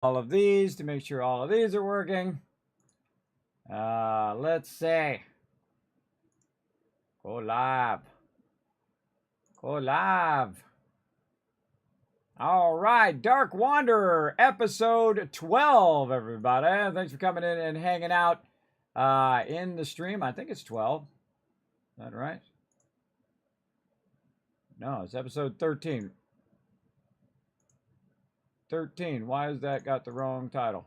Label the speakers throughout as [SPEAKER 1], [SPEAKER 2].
[SPEAKER 1] all of these to make sure all of these are working. Let's say go live. Go live. All right, Dark Wanderer, episode 12, everybody. Thanks for coming in and hanging out in the stream. I think it's 12. Is that right? No, it's episode 13. 13. Why has that got the wrong title?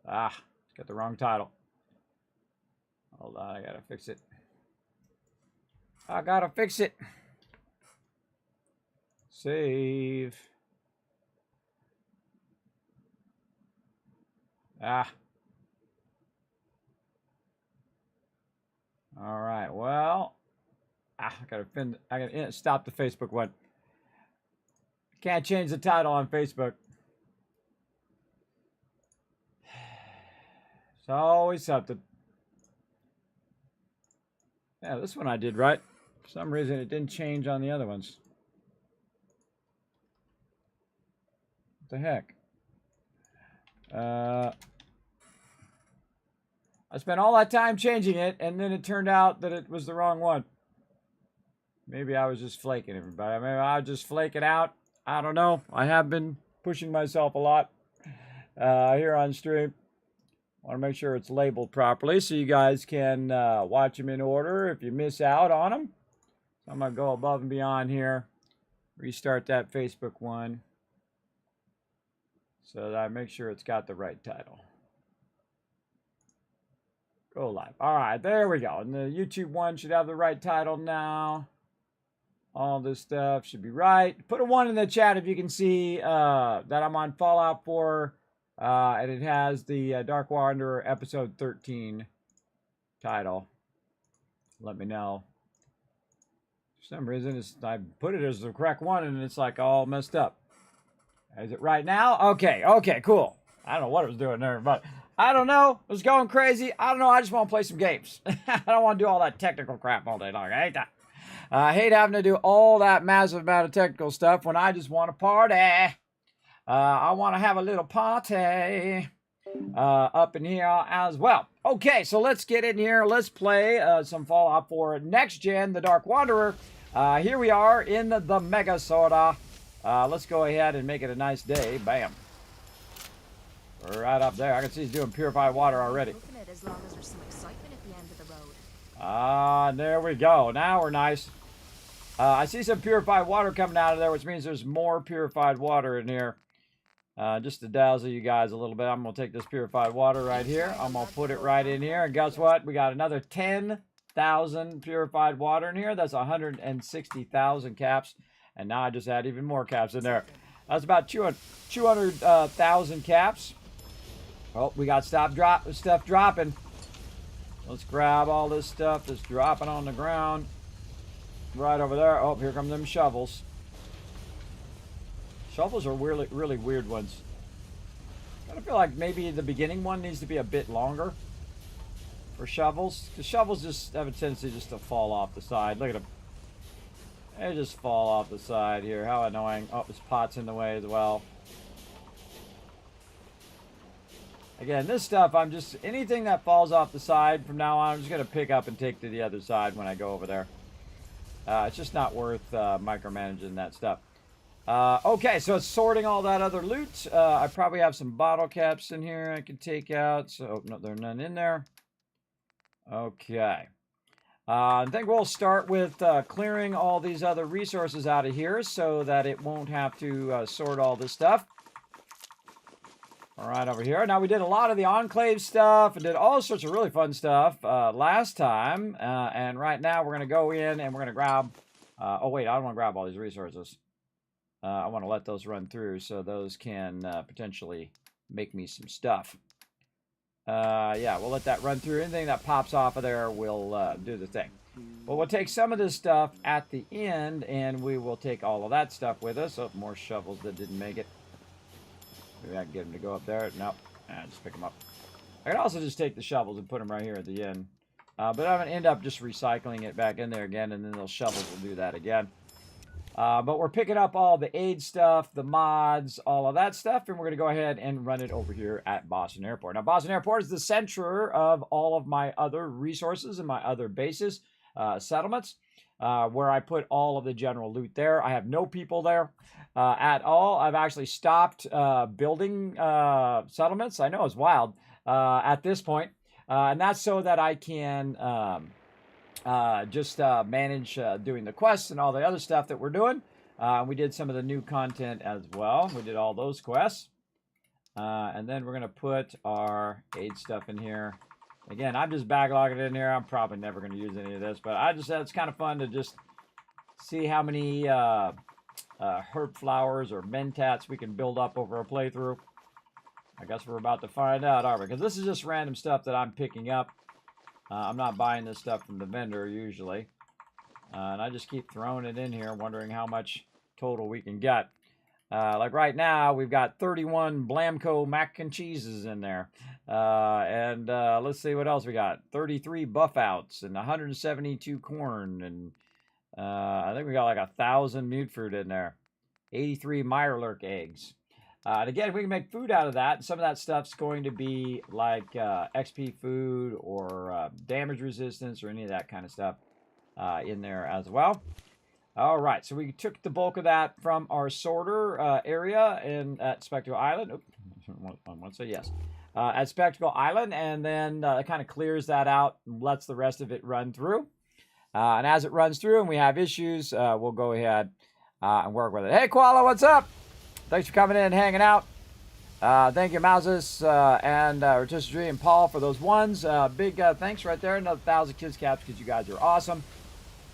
[SPEAKER 1] It's got the wrong title. Hold on, I gotta fix it. I gotta fix it. Save. All right, well, I gotta stop the Facebook one. Can't change the title on Facebook. It's always something. Yeah, this one I did right. For some reason, it didn't change on the other ones. What the heck? I spent all that time changing it, and then it turned out that it was the wrong one. Maybe I was just flaking everybody. Maybe I was just flaking out. I don't know. I have been pushing myself a lot here on stream. Want to make sure it's labeled properly so you guys can watch them in order if you miss out on them. So I'm going to go above and beyond here. Restart that Facebook one so that I make sure it's got the right title. Go live. All right, there we go. And the YouTube one should have the right title now. All this stuff should be right. Put a 1 in the chat if you can see that I'm on Fallout 4. And it has the Dark Wanderer episode 13 title. Let me know. For some reason, I put it as the correct one, and it's like all messed up. Is it right now? Okay, cool. I don't know what it was doing there, but I don't know. It was going crazy. I don't know. I just want to play some games. I don't want to do all that technical crap all day long. I hate that. I hate having to do all that massive amount of technical stuff when I just want to party. I want to have a little party up in here as well. Okay, so let's get in here. Let's play some Fallout 4 Next Gen, the Dark Wanderer. Here we are in the Mega Soda. Let's go ahead and make it a nice day. Bam. Right up there. I can see he's doing purified water already.
[SPEAKER 2] As long as there's some excitement at the end of the road.
[SPEAKER 1] There we go. Now we're nice. I see some purified water coming out of there, which means there's more purified water in here. Just to dazzle you guys a little bit, I'm going to take this purified water right here. I'm going to put it right in here. And guess what? We got another 10,000 purified water in here. That's 160,000 caps. And now I just add even more caps in there. That's about 200,000 caps. Oh, we got stuff dropping. Let's grab all this stuff that's dropping on the ground. Right over there. Oh, here come them shovels. Shovels are really, really weird ones. I feel like maybe the beginning one needs to be a bit longer for shovels. Because shovels just have a tendency just to fall off the side. Look at them. They just fall off the side here. How annoying. Oh, this pot's in the way as well. Again, this stuff, anything that falls off the side from now on, I'm just going to pick up and take to the other side when I go over there. It's just not worth micromanaging that stuff. Okay, so it's sorting all that other loot. I probably have some bottle caps in here I can take out. So, no, there are none in there. Okay. I think we'll start with clearing all these other resources out of here so that it won't have to sort all this stuff. All right, over here. Now, we did a lot of the Enclave stuff and did all sorts of really fun stuff last time. And right now, we're going to go in and we're going to grab... oh, wait, I don't want to grab all these resources. I want to let those run through so those can potentially make me some stuff. Yeah, we'll let that run through. Anything that pops off of there will do the thing. But we'll take some of this stuff at the end, and we will take all of that stuff with us. Oh, more shovels that didn't make it. Maybe I can get them to go up there. Nope. Just pick them up. I can also just take the shovels and put them right here at the end. But I'm going to end up just recycling it back in there again, and then those shovels will do that again. But we're picking up all the aid stuff, the mods, all of that stuff, and we're going to go ahead and run it over here at Boston Airport. Now, Boston Airport is the center of all of my other resources and my other bases, settlements, where I put all of the general loot there. I have no people there at all. I've actually stopped building settlements. I know it's wild at this point, and that's so that I can just manage doing the quests and all the other stuff that we're doing. We did some of the new content as well. We did all those quests. And then we're going to put our aid stuff in here. Again, I'm just backlogging it in here. I'm probably never going to use any of this, but I just said it's kind of fun to just see how many herb flowers or mentats we can build up over a playthrough. I guess we're about to find out, aren't we? Because this is just random stuff that I'm picking up. I'm not buying this stuff from the vendor usually. And I just keep throwing it in here, wondering how much total we can get. Like right now, we've got 31 Blamco mac and cheeses in there. And let's see what else we got. 33 buff outs and 172 corn. And I think we got like 1,000 mute fruit in there. 83 Mirelurk eggs. And again, we can make food out of that. Some of that stuff's going to be like XP food or damage resistance or any of that kind of stuff in there as well. All right, so we took the bulk of that from our sorter area at Spectacle Island. Oops, I want to say yes. At Spectacle Island, and then it kind of clears that out and lets the rest of it run through. And as it runs through and we have issues, we'll go ahead and work with it. Hey, Koala, what's up? Thanks for coming in and hanging out. Thank you, Mouses and Rotisserie and Paul for those ones. Big thanks right there. Another 1,000 kids caps because you guys are awesome.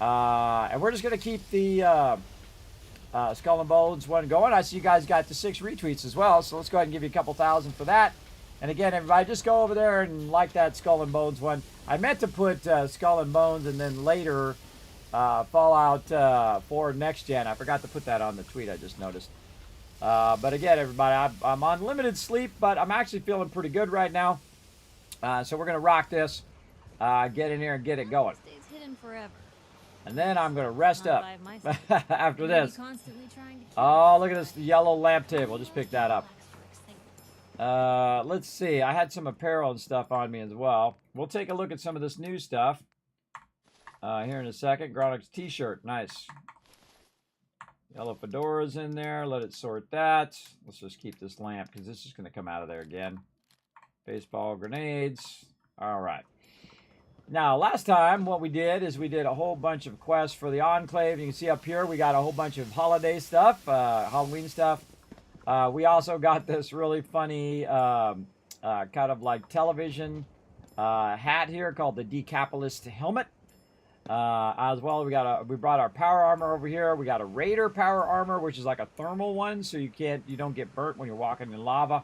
[SPEAKER 1] And we're just going to keep the Skull and Bones one going. I see you guys got the 6 retweets as well, so let's go ahead and give you a couple thousand for that. And again, everybody, just go over there and like that Skull and Bones one. I meant to put Skull and Bones and then later Fallout 4 Next Gen. I forgot to put that on the tweet, I just noticed. But again, everybody, I'm on limited sleep, but I'm actually feeling pretty good right now. So we're going to rock this, get in here and get it going.
[SPEAKER 2] Stays hidden forever.
[SPEAKER 1] And then I'm going to rest up after this.
[SPEAKER 2] Constantly trying to
[SPEAKER 1] Oh, look at this yellow lamp table. Just pick that up. Let's see. I had some apparel and stuff on me as well. We'll take a look at some of this new stuff here in a second. Gronok's t-shirt. Nice. Yellow fedora's in there. Let it sort that. Let's just keep this lamp because this is going to come out of there again. Baseball grenades. All right. Now, last time what we did is we did a whole bunch of quests for the Enclave. You can see up here we got a whole bunch of holiday stuff, Halloween stuff. We also got this really funny kind of like television hat here called the Decapitalist helmet. As well, we brought our power armor over here. We got a Raider power armor, which is like a thermal one, so you don't get burnt when you're walking in lava.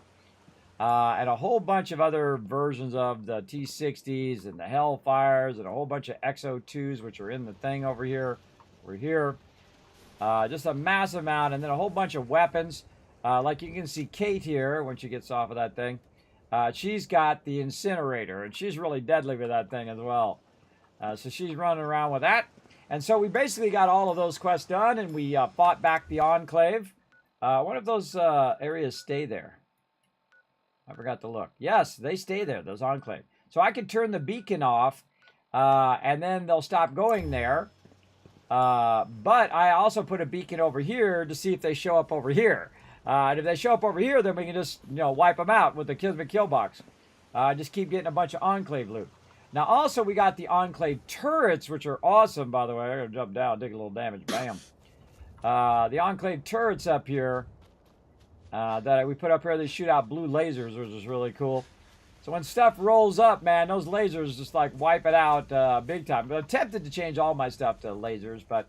[SPEAKER 1] And a whole bunch of other versions of the T60s and the Hellfires and a whole bunch of XO2s, which are in the thing over here. We're here. Just a massive amount, and then a whole bunch of weapons. Like you can see Kate here when she gets off of that thing. She's got the incinerator, and she's really deadly with that thing as well. So she's running around with that. And so we basically got all of those quests done, and we fought back the Enclave. One of those areas stay there. I forgot to look. Yes, they stay there, those Enclave. So I could turn the beacon off, and then they'll stop going there. But I also put a beacon over here to see if they show up over here. And if they show up over here, then we can just, wipe them out with the Kismet kill box. Just keep getting a bunch of Enclave loot. Now, also, we got the Enclave turrets, which are awesome, by the way. I'm going to jump down, take a little damage. Bam. The Enclave turrets up here that we put up here, they shoot out blue lasers, which is really cool. So when stuff rolls up, man, those lasers just like wipe it out big time. I attempted to change all my stuff to lasers, but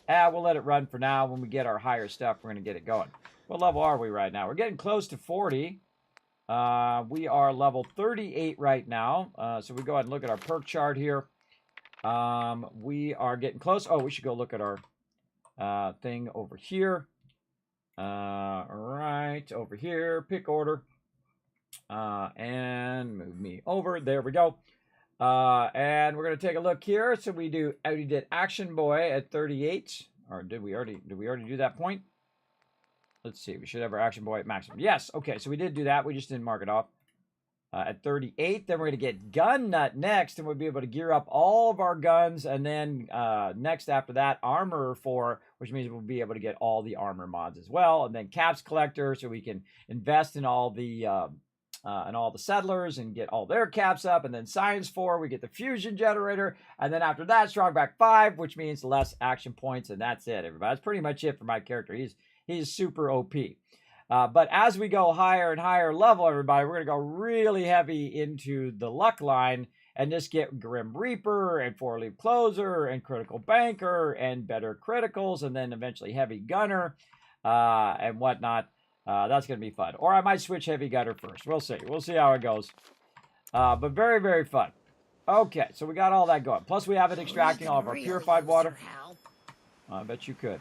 [SPEAKER 1] we'll let it run for now. When we get our higher stuff, we're going to get it going. What level are we right now? We're getting close to 40. We are level 38 right now. So we go ahead and look at our perk chart here. We are getting close. Oh, we should go look at our thing over here. Right over here, pick order, and move me over. There we go. And we're going to take a look here. So we did Action Boy at 38. Or did we already do that point? Let's see. We should have our action point at maximum. Yes. Okay. So we did do that. We just didn't mark it off. At 38, then we're going to get gun nut next, and we'll be able to gear up all of our guns, and then next after that, armor 4, which means we'll be able to get all the armor mods as well, and then caps collector, so we can invest in all the settlers and get all their caps up, and then science 4, we get the fusion generator, and then after that, strong back 5, which means less action points, and that's it, everybody. That's pretty much it for my character. He's super OP. But as we go higher and higher level, everybody, we're going to go really heavy into the luck line and just get Grim Reaper and 4-leaf closer and critical banker and better criticals and then eventually heavy gunner and whatnot. That's going to be fun. Or I might switch heavy gunner first. We'll see. We'll see how it goes. But very, very fun. Okay, so we got all that going. Plus we have it extracting all of our purified water. I bet you could.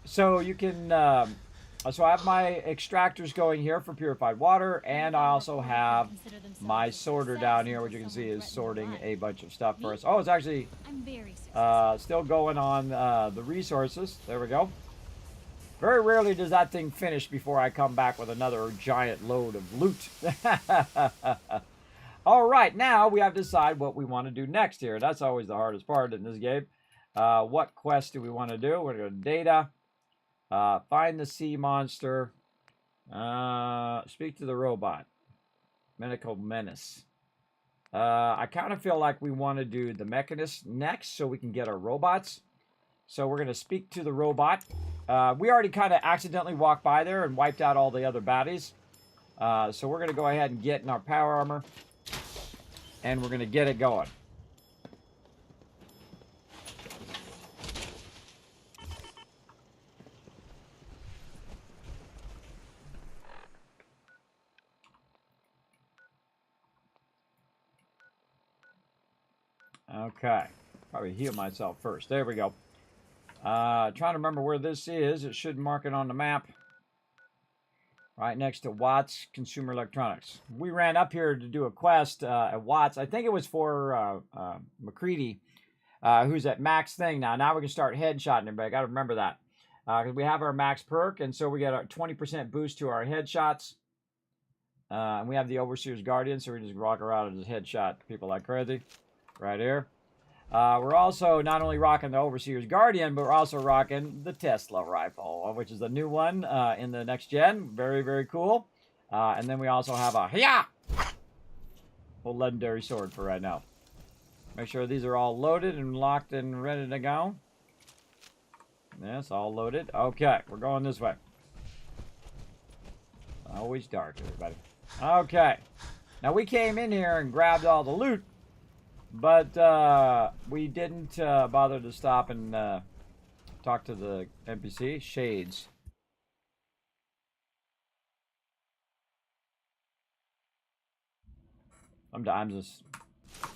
[SPEAKER 1] So you can, so I have my extractors going here for purified water, and I also have my sorter down here, which you can see is sorting a bunch of stuff for us. Oh, it's actually still going on the resources. There we go. Very rarely does that thing finish before I come back with another giant load of loot. All right, now we have to decide what we want to do next here. That's always the hardest part in this game. What quest do we want to do? We're going to go to data. Find the sea monster. Speak to the robot. Medical menace. I kind of feel like we want to do the mechanist next so we can get our robots. So we're going to speak to the robot. We already kind of accidentally walked by there and wiped out all the other baddies. So we're going to go ahead and get in our power armor. And we're going to get it going. Okay, probably heal myself first. There we go. Trying to remember where this is. It should mark it on the map. Right next to Watts Consumer Electronics. We ran up here to do a quest at Watts. I think it was for McCready, who's at max thing now. Now we can start headshotting everybody. I got to remember that. Because we have our max perk, and so we get a 20% boost to our headshots. And we have the Overseer's Guardian, so we just walk around and just headshot people like crazy. Right here. We're also not only rocking the Overseer's Guardian, but we're also rocking the Tesla rifle, which is a new one in the next gen. Very, very cool. And then we also have a legendary sword for right now. Make sure these are all loaded and locked and ready to go. Yes, all loaded. Okay, we're going this way. Always dark, everybody. Okay. Now we came in here and grabbed all the loot. But we didn't bother to stop and talk to the NPC. Shades. Sometimes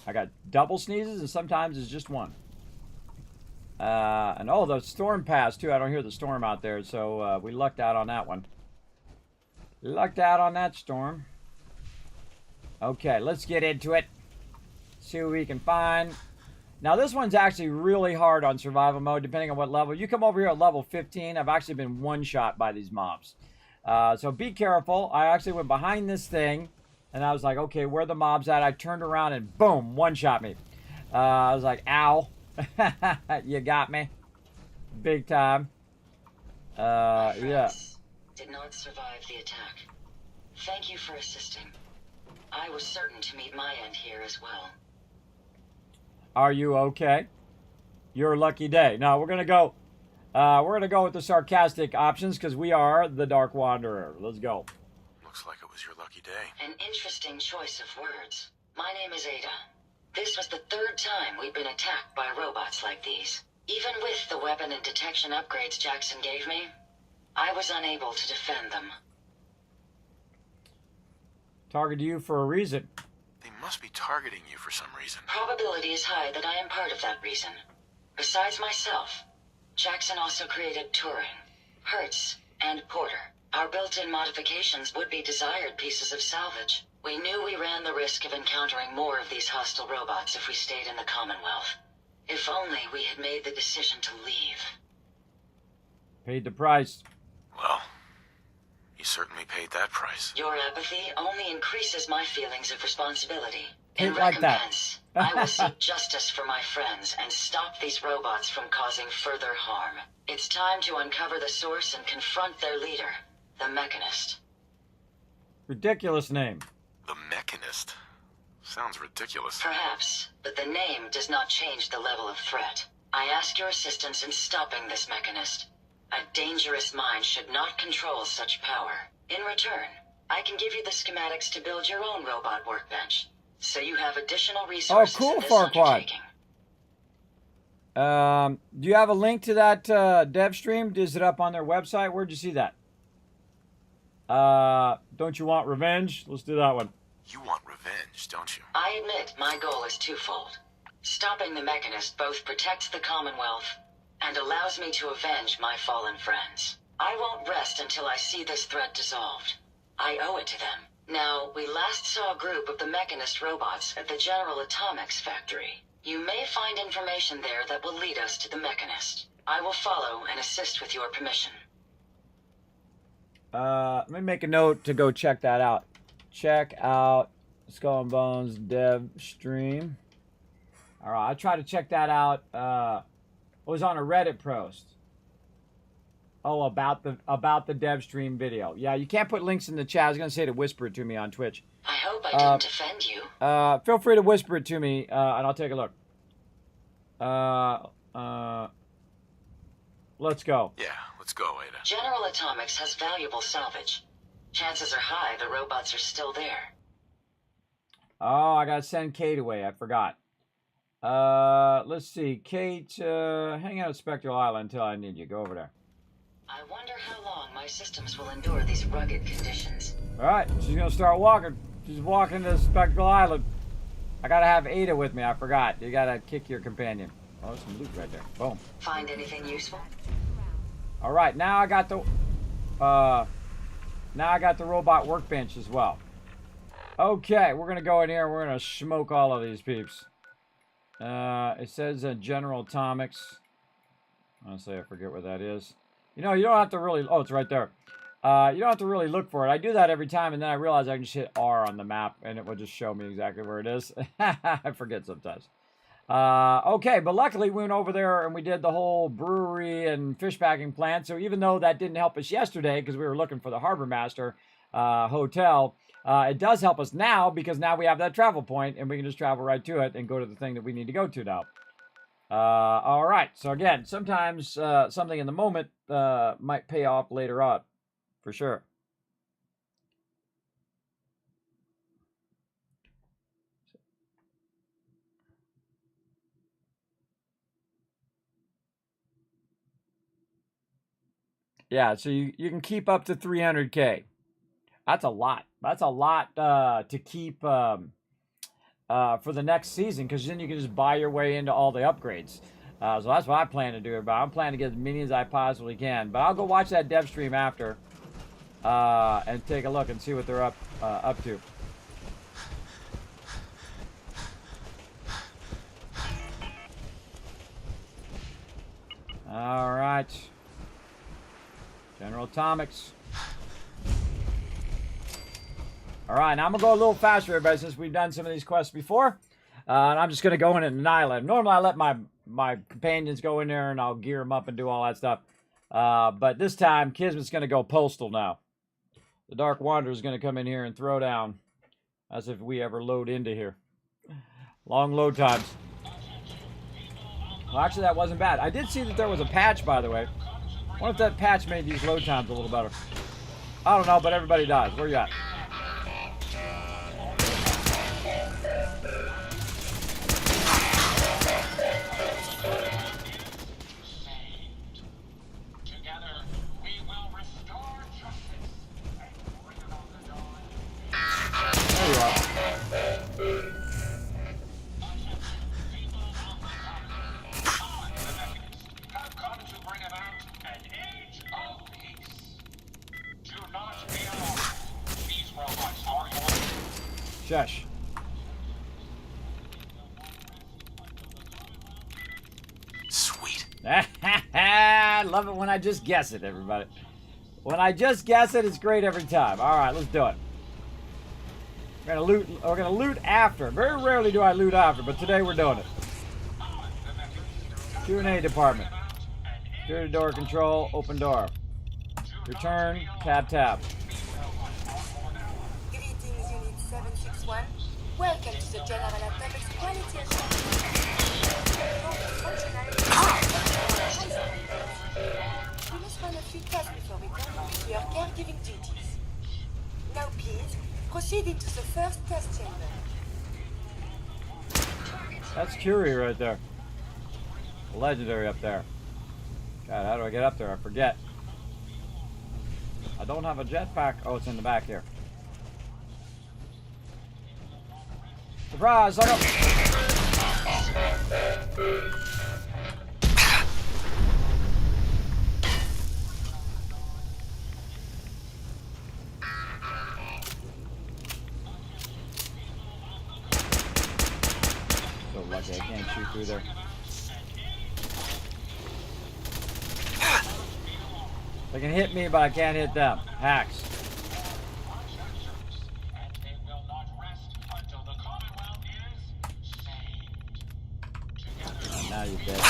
[SPEAKER 1] I got double sneezes and sometimes it's just one. And oh, the storm passed too. I don't hear the storm out there, so we lucked out on that one. Lucked out on that storm. Okay, let's get into it. See what we can find. Now this one's actually really hard on survival mode, depending on what level. You come over here at level 15, I've actually been one-shot by these mobs. So be careful. I actually went behind this thing, and I was like, okay, where are the mobs at? I turned around and boom, one-shot me. I was like, ow. You got me. Big time. Yeah.
[SPEAKER 3] Did not survive the attack. Thank you for assisting. I was certain to meet my end here as well.
[SPEAKER 1] Are you okay? Your lucky day. Now we're gonna go with the sarcastic options because we are the Dark Wanderer. Let's go.
[SPEAKER 4] Looks like it was your lucky day.
[SPEAKER 3] An interesting choice of words. My name is Ada. This was the third time we've been attacked by robots like these. Even with the weapon and detection upgrades Jackson gave me, I was unable to defend them.
[SPEAKER 1] Targeted you for a reason.
[SPEAKER 4] They must be targeting you for some reason.
[SPEAKER 3] Probability is high that I am part of that reason. Besides myself, Jackson also created Turing, Hertz, and Porter. Our built-in modifications would be desired pieces of salvage. We knew we ran the risk of encountering more of these hostile robots if we stayed in the Commonwealth. If only we had made the decision to leave.
[SPEAKER 1] Paid the price.
[SPEAKER 4] Well, you certainly paid that price.
[SPEAKER 3] Your apathy only increases my feelings of responsibility. In
[SPEAKER 1] Think like that.
[SPEAKER 3] recompense, I will seek justice for my friends and stop these robots from causing further harm. It's time to uncover the source and confront their leader, the Mechanist.
[SPEAKER 1] Ridiculous name.
[SPEAKER 4] The Mechanist. Sounds ridiculous.
[SPEAKER 3] Perhaps, but the name does not change the level of threat. I ask your assistance in stopping this Mechanist. A dangerous mind should not control such power. In return, I can give you the schematics to build your own robot workbench, so you have additional resources
[SPEAKER 1] cool,
[SPEAKER 3] in this
[SPEAKER 1] Farquaad.
[SPEAKER 3] undertaking.
[SPEAKER 1] Do you have a link to that dev stream? Is it up on their website? Where'd you see that? Don't you want revenge? Let's do that one.
[SPEAKER 4] You want revenge, don't you?
[SPEAKER 3] I admit my goal is twofold. Stopping the Mechanist both protects the Commonwealth and allows me to avenge my fallen friends. I won't rest until I see this threat dissolved. I owe it to them. Now, we last saw a group of the Mechanist robots at the General Atomics factory. You may find information there that will lead us to the Mechanist. I will follow and assist with your permission.
[SPEAKER 1] Let me make a note to go check that out. Check out Skull and Bones dev stream. All right, I tried to check that out. It was on a Reddit post. Oh, about the dev stream video. Yeah, you can't put links in the chat. I was gonna say to whisper it to me on Twitch.
[SPEAKER 3] I hope I didn't offend you.
[SPEAKER 1] Feel free to whisper it to me, and I'll take a look. Let's go.
[SPEAKER 4] Yeah, let's go, Ada.
[SPEAKER 3] General Atomics has valuable salvage. Chances are high the robots are still there.
[SPEAKER 1] Oh, I gotta send Kate away. I forgot. Let's see. Kate, hang out at Spectral Island until I need you. Go over there.
[SPEAKER 3] I wonder how long my systems will endure these rugged conditions.
[SPEAKER 1] All right, she's gonna start walking. She's walking to Spectral Island. I gotta have Ada with me. I forgot. You gotta kick your companion. Oh, there's some loot right there. Boom.
[SPEAKER 3] Find anything useful?
[SPEAKER 1] All right, now I got the robot workbench as well. Okay, we're gonna go in here and we're gonna smoke all of these peeps. It says General Atomics. Honestly, I forget what that is. You know, you don't have to really. Oh, it's right there. You don't have to really look for it. I do that every time, and then I realize I can just hit R on the map, and it will just show me exactly where it is. I forget sometimes. Okay, but luckily we went over there and we did the whole brewery and fish packing plant. So even though that didn't help us yesterday because we were looking for the Harbor Master hotel, it does help us now because now we have that travel point and we can just travel right to it and go to the thing that we need to go to now. All right. So again, sometimes something in the moment might pay off later on, for sure. Yeah, so you can keep up to 300K. That's a lot. That's a lot to keep for the next season, because then you can just buy your way into all the upgrades. So that's what I plan to do. But I'm planning to get as many as I possibly can. But I'll go watch that dev stream after and take a look and see what they're up to. All right. General Atomics. All right, now I'm going to go a little faster, everybody, since we've done some of these quests before. And I'm just going to go in and annihilate them. Normally, I let my companions go in there, and I'll gear them up and do all that stuff. But this time, Kismet's going to go postal now. The Dark Wanderer is going to come in here and throw down as if we ever load into here. Long load times. Well, actually, that wasn't bad. I did see that there was a patch, by the way. I wonder if that patch made these load times a little better. I don't know, but everybody dies. Where you at? There you are. Shush. I love it when I just guess it, everybody. When I just guess it, it's great every time. All right, let's do it. We're gonna loot after. Very rarely do I loot after, but today we're doing it. Q&A department. Security door control, open door. Return, tab.
[SPEAKER 5] Greetings, Unit 761. Welcome to the General Atomics Quality Assurance. We must run a few tests before returning to your caregiving duties. Now, please, proceed into the first test chamber.
[SPEAKER 1] That's Curie right there. Legendary up there. God, how do I get up there? I forget. I don't have a jetpack. Oh, it's in the back here. Surprise, sucker! So lucky I can't shoot through there. They can hit me, but I can't hit them. Hacks. Now you're dead.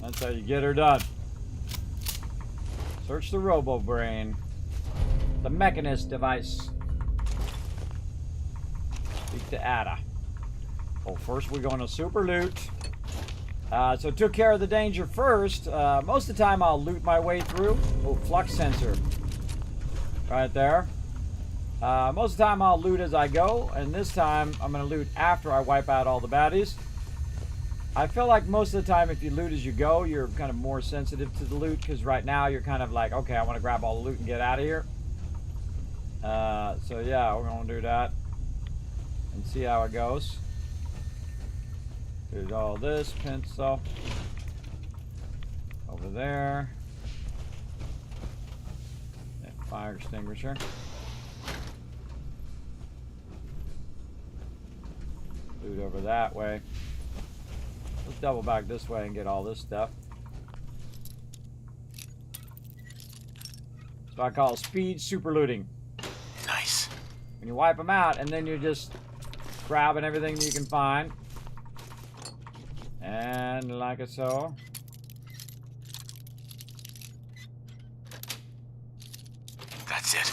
[SPEAKER 1] That's how you get her done. Search the robo-brain. The Mechanist device. Speak to Ada. Oh, first we're going to super loot. So took care of the danger first. Most of the time I'll loot my way through. Oh, flux sensor. Right there. Most of the time I'll loot as I go. And this time I'm going to loot after I wipe out all the baddies. I feel like most of the time if you loot as you go, you're kind of more sensitive to the loot. Because right now you're kind of like, okay, I want to grab all the loot and get out of here. So yeah, we're going to do that. And see how it goes. There's all this pencil over there. That fire extinguisher. Loot over that way. Let's double back this way and get all this stuff. So I call speed super looting.
[SPEAKER 4] Nice.
[SPEAKER 1] When you wipe them out, and then you're just grabbing everything that you can find. And like so.
[SPEAKER 4] That's it.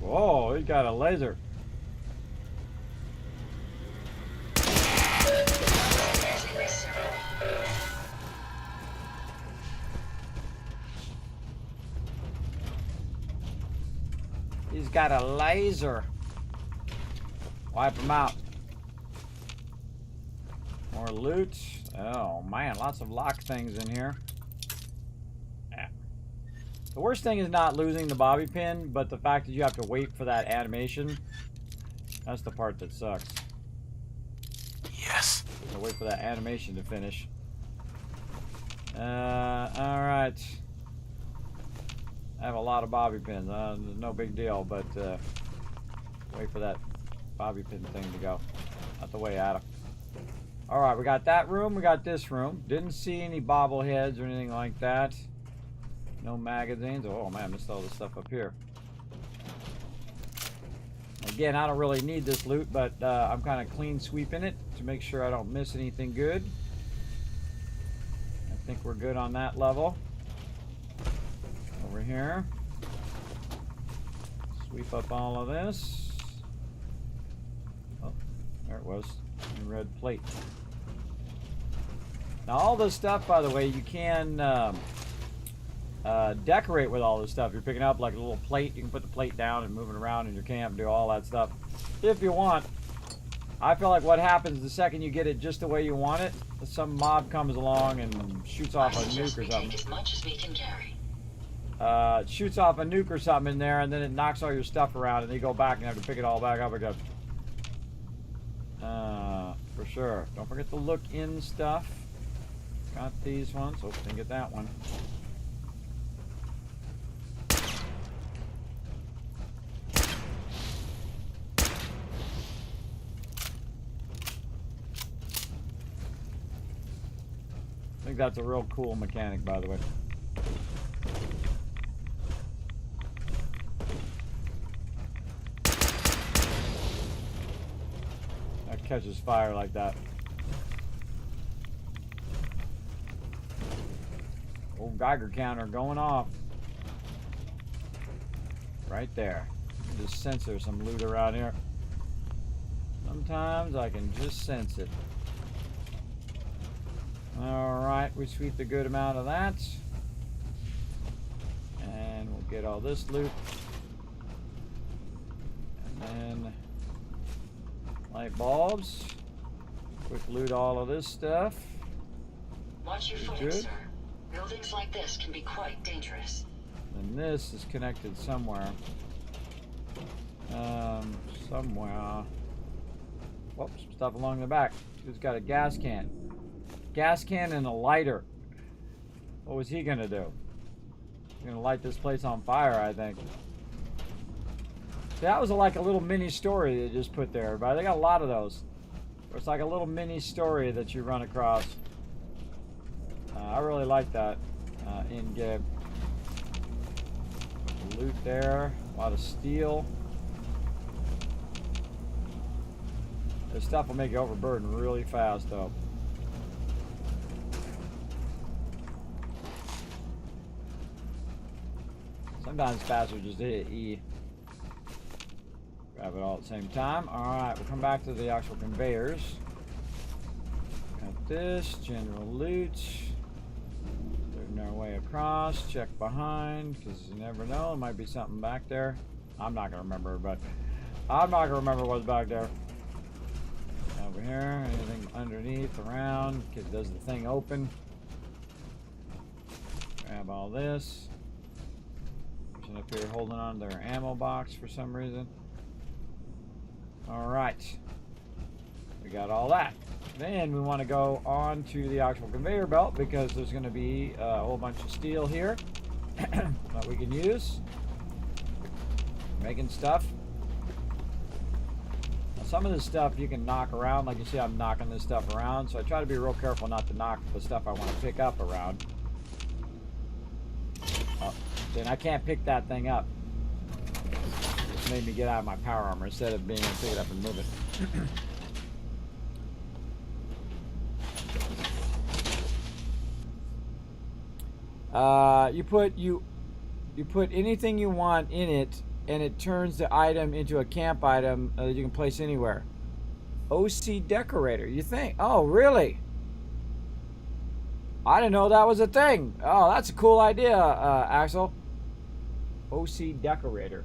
[SPEAKER 1] Whoa, he got a laser. He's got a laser. Wipe him out. More loot. Oh man, lots of lock things in here. Yeah. The worst thing is not losing the bobby pin, but the fact that you have to wait for that animation. That's the part that sucks.
[SPEAKER 4] Yes.
[SPEAKER 1] So wait for that animation to finish. Alright. I have a lot of bobby pins. No big deal, but wait for that bobby pin thing to go. Out the way, Adam. Alright, we got that room, we got this room. Didn't see any bobbleheads or anything like that. No magazines. Oh man, I missed all this stuff up here. Again, I don't really need this loot, but I'm kind of clean sweeping it to make sure I don't miss anything good. I think we're good on that level. Over here. Sweep up all of this. Oh, there it was. In red plate. Now all this stuff, by the way, you can decorate with all this stuff. You're picking up like a little plate. You can put the plate down and move it around in your camp, do all that stuff if you want. I feel like what happens the second you get it just the way you want it, some mob comes along and shoots off a nuke or something.
[SPEAKER 3] Take as much as we can carry.
[SPEAKER 1] Shoots off a nuke or something in there, and then it knocks all your stuff around, and then you go back and have to pick it all back up again. For sure. Don't forget to look in stuff. Got these ones. Oh, didn't get that one. I think that's a real cool mechanic, by the way. That catches fire like that. Old Geiger counter going off. Right there. Just sense there's some loot around here. Sometimes I can just sense it. Alright, we sweep a good amount of that. And we'll get all this loot. And then light bulbs. Quick loot all of this stuff.
[SPEAKER 3] Watch your footing, sir. Buildings like this can be quite dangerous.
[SPEAKER 1] And this is connected somewhere. Somewhere. Whoops, stuff along the back. Who's got a gas can? Gas can and a lighter. What was he gonna do? He's gonna light this place on fire, I think. That was like a little mini story they just put there, but they got a lot of those. It's like a little mini story that you run across. I really like that in game. Loot there, a lot of steel. This stuff will make you overburden really fast, though. Sometimes it's faster just to hit E. Grab it all at the same time. Alright, we'll come back to the actual conveyors. Got this, general loot. Turn our way across, check behind, because you never know, there might be something back there. I'm not going to remember, but I'm not going to remember what's back there. Over here, anything underneath, around, does the thing open? Grab all this. Up here holding on to their ammo box for some reason. Alright. We got all that. Then we want to go on to the actual conveyor belt because there's going to be a whole bunch of steel here that we can use. Making stuff. Now, some of this stuff you can knock around. Like you see, I'm knocking this stuff around. So I try to be real careful not to knock the stuff I want to pick up around. Then I can't pick that thing up. It made me get out of my power armor instead of being able to pick it up and move it. You put anything you want in it, and it turns the item into a camp item that you can place anywhere. OC decorator. You think? Oh, really? I didn't know that was a thing. Oh, that's a cool idea, Axel. OC decorator.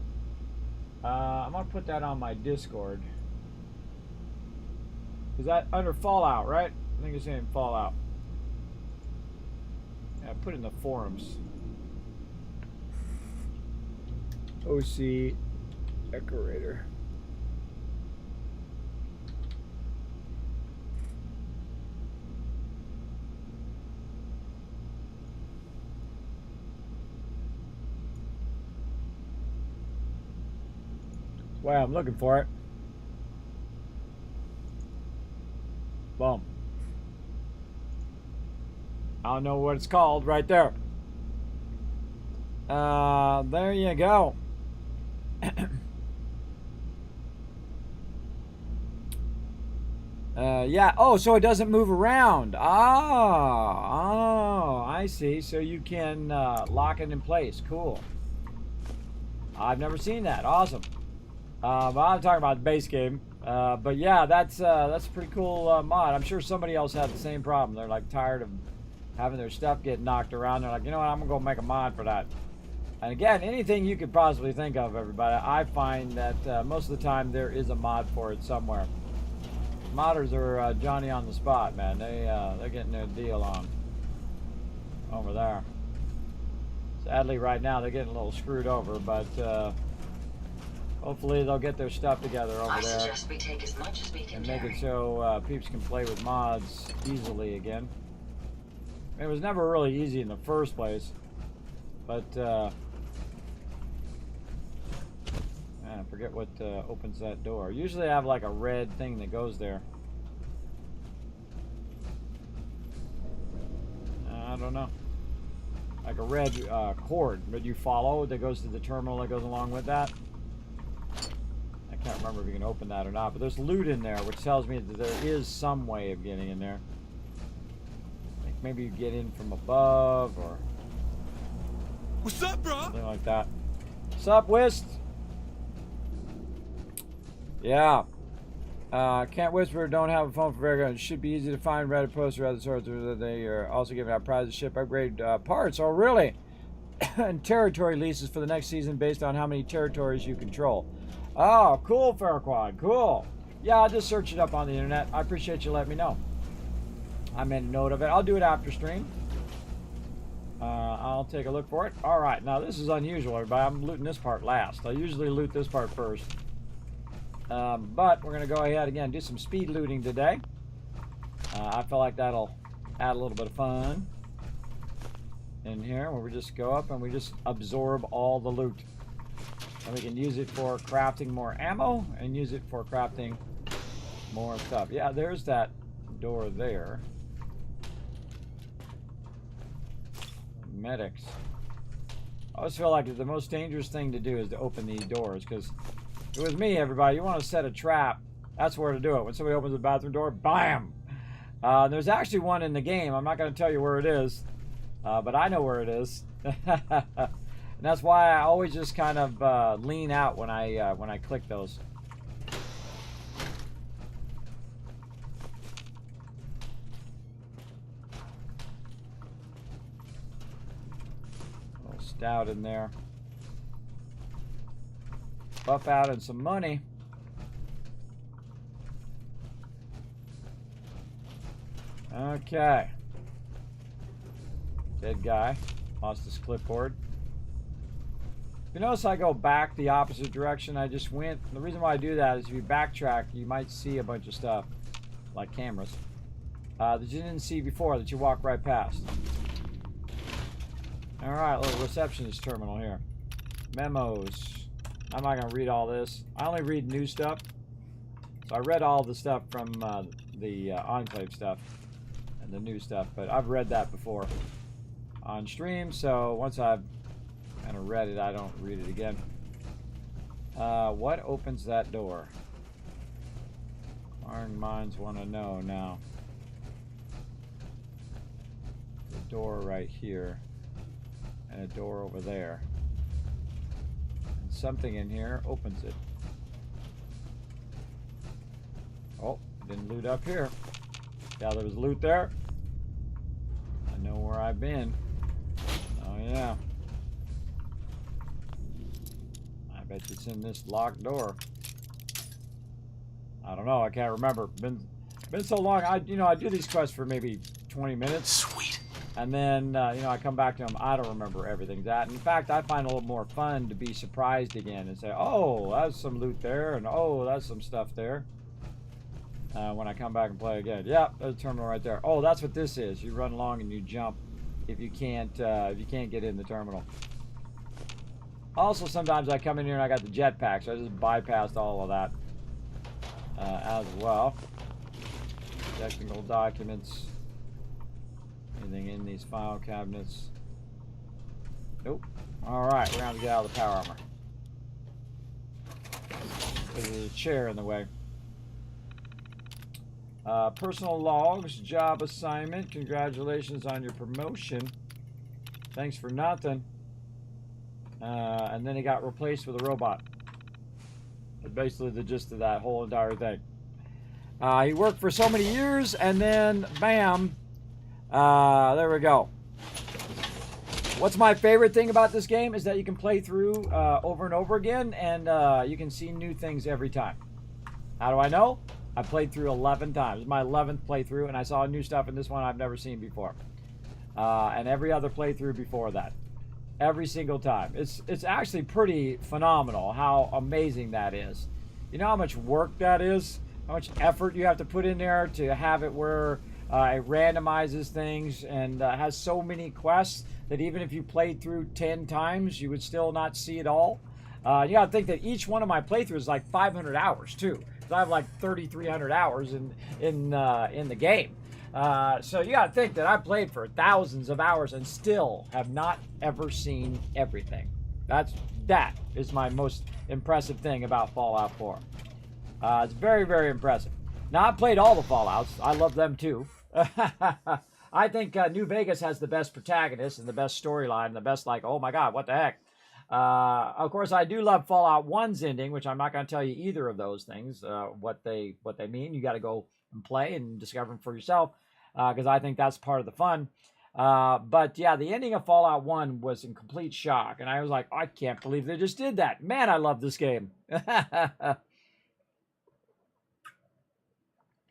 [SPEAKER 1] I'm gonna put that on my Discord. Is that under Fallout, right? I think it's in Fallout. Yeah, put it in the forums. OC decorator. Wow, I'm looking for it. Boom. I don't know what it's called right there. There you go. Yeah. Oh, so it doesn't move around. Oh, I see. So you can lock it in place. Cool. I've never seen that. Awesome. I'm talking about the base game. But yeah, that's a pretty cool mod. I'm sure somebody else had the same problem. They're like tired of having their stuff get knocked around. They're like, you know what, I'm gonna go make a mod for that. And again, anything you could possibly think of, everybody, I find that most of the time there is a mod for it somewhere. Modders are Johnny on the spot, man. They're getting their deal on over there. Sadly, right now they're getting a little screwed over, but hopefully they'll get their stuff together over
[SPEAKER 3] I
[SPEAKER 1] there
[SPEAKER 3] suggest we take as much as we can
[SPEAKER 1] and make
[SPEAKER 3] carry.
[SPEAKER 1] it so peeps can play with mods easily again. It was never really easy in the first place, but I forget what opens that door. Usually I have like a red thing that goes there. I don't know. Like a red cord that you follow that goes to the terminal that goes along with that. I can't remember if you can open that or not, but there's loot in there, which tells me that there is some way of getting in there. Like maybe you get in from above or
[SPEAKER 6] What's up, bro?
[SPEAKER 1] something like that. What's up, Whist? Yeah. Can't whisper, don't have a phone for very good. It should be easy to find Reddit posts or other sorts. They are also giving out prizes, ship upgrade parts. Oh, really? And territory leases for the next season based on how many territories you control. Oh, cool, Farquad. Cool. Yeah, I'll just search it up on the internet. I appreciate you letting me know. I made a note of it. I'll do it after stream. I'll take a look for it. All right. Now, this is unusual, everybody. I'm looting this part last. I usually loot this part first. But we're going to go ahead again, do some speed looting today. I feel like that'll add a little bit of fun in here, where we just go up and we just absorb all the loot. And we can use it for crafting more ammo and use it for crafting more stuff. Yeah, there's that door there. Medics. I always feel like the most dangerous thing to do is to open these doors, because with me, everybody, you want to set a trap, that's where to do it. When somebody opens the bathroom door, bam! There's actually one in the game. I'm not going to tell you where it is, but I know where it is. And that's why I always just kind of lean out when I click those. A little stout in there. Buff out and some money. Okay. Dead guy. Lost his clipboard. If you notice I go back the opposite direction I just went. The reason why I do that is if you backtrack, you might see a bunch of stuff, like cameras, that you didn't see before, that you walk right past. Alright, little receptionist terminal here. Memos. I'm not going to read all this. I only read new stuff. So I read all the stuff from the Enclave stuff and the new stuff, but I've read that before on stream, so once I've kind of read it, I don't read it again. What opens that door? Iron minds want to know now. The door right here and a door over there. Something in here opens it. Oh, didn't loot up here. Yeah, there was loot there. I know where I've been. Oh yeah. I bet it's in this locked door. I don't know. I can't remember. Been so long. I do these quests for maybe 20 minutes.
[SPEAKER 4] Sweet.
[SPEAKER 1] And then, I come back to them. I don't remember everything. In fact, I find it a little more fun to be surprised again and say, oh, that's some loot there, and oh, that's some stuff there. When I come back and play again. Yeah, there's a terminal right there. Oh, that's what this is. You run along and you jump if you can't get in the terminal. Also, sometimes I come in here and I got the jetpack, so I just bypassed all of that as well. Technical documents. Anything in these file cabinets? Nope. Alright, we're going to get out of the power armor. There's a chair in the way. Personal logs, job assignment. Congratulations on your promotion. Thanks for nothing. And then he got replaced with a robot. That's basically the gist of that whole entire thing. He worked for so many years, and then, bam, there we go. What's my favorite thing about this game is that you can play through over and over again, and you can see new things every time. How do I know? I played through 11 times. It's my 11th playthrough, and I saw new stuff in this one I've never seen before. And every other playthrough before that. Every single time. It's actually pretty phenomenal how amazing that is. You know how much work that is? How much effort you have to put in there to have it where it randomizes things and has so many quests that even if you played through 10 times, you would still not see it all. You gotta think that each one of my playthroughs is like 500 hours too. So I have like 3,300 hours in the game. So you gotta think that I played for thousands of hours and still have not ever seen everything. That is my most impressive thing about Fallout 4. It's very, very impressive. Now, I've played all the Fallouts. I love them too. I think New Vegas has the best protagonist and the best storyline and the best, like, oh my god, what the heck. Of course, I do love Fallout 1's ending, which I'm not going to tell you either of those things, what they mean. You got to go and play and discover them for yourself, because I think that's part of the fun. But yeah, the ending of Fallout 1 was in complete shock, and I was like, I can't believe they just did that. Man, I love this game.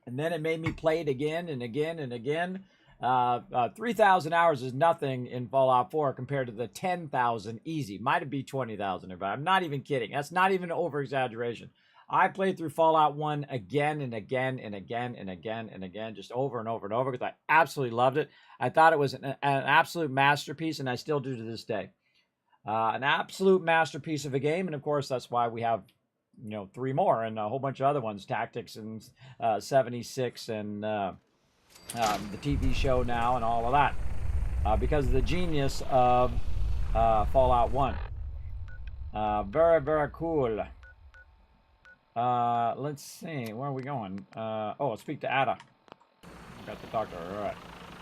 [SPEAKER 1] And then it made me play it again and again and again. 3,000 hours is nothing in Fallout 4 compared to the 10,000 easy. Might be 20,000, but I'm not even kidding. That's not even an over-exaggeration. I played through Fallout 1 again and again and again and again and again, just over and over and over, because I absolutely loved it. I thought it was an absolute masterpiece, and I still do to this day. An absolute masterpiece of a game, and of course, that's why we have, 3 more and a whole bunch of other ones, Tactics and 76 and the TV show now and all of that, because of the genius of Fallout 1. Very, very cool. Let's see, where are we going? I'll speak to Ada. Got to talk to her. All right,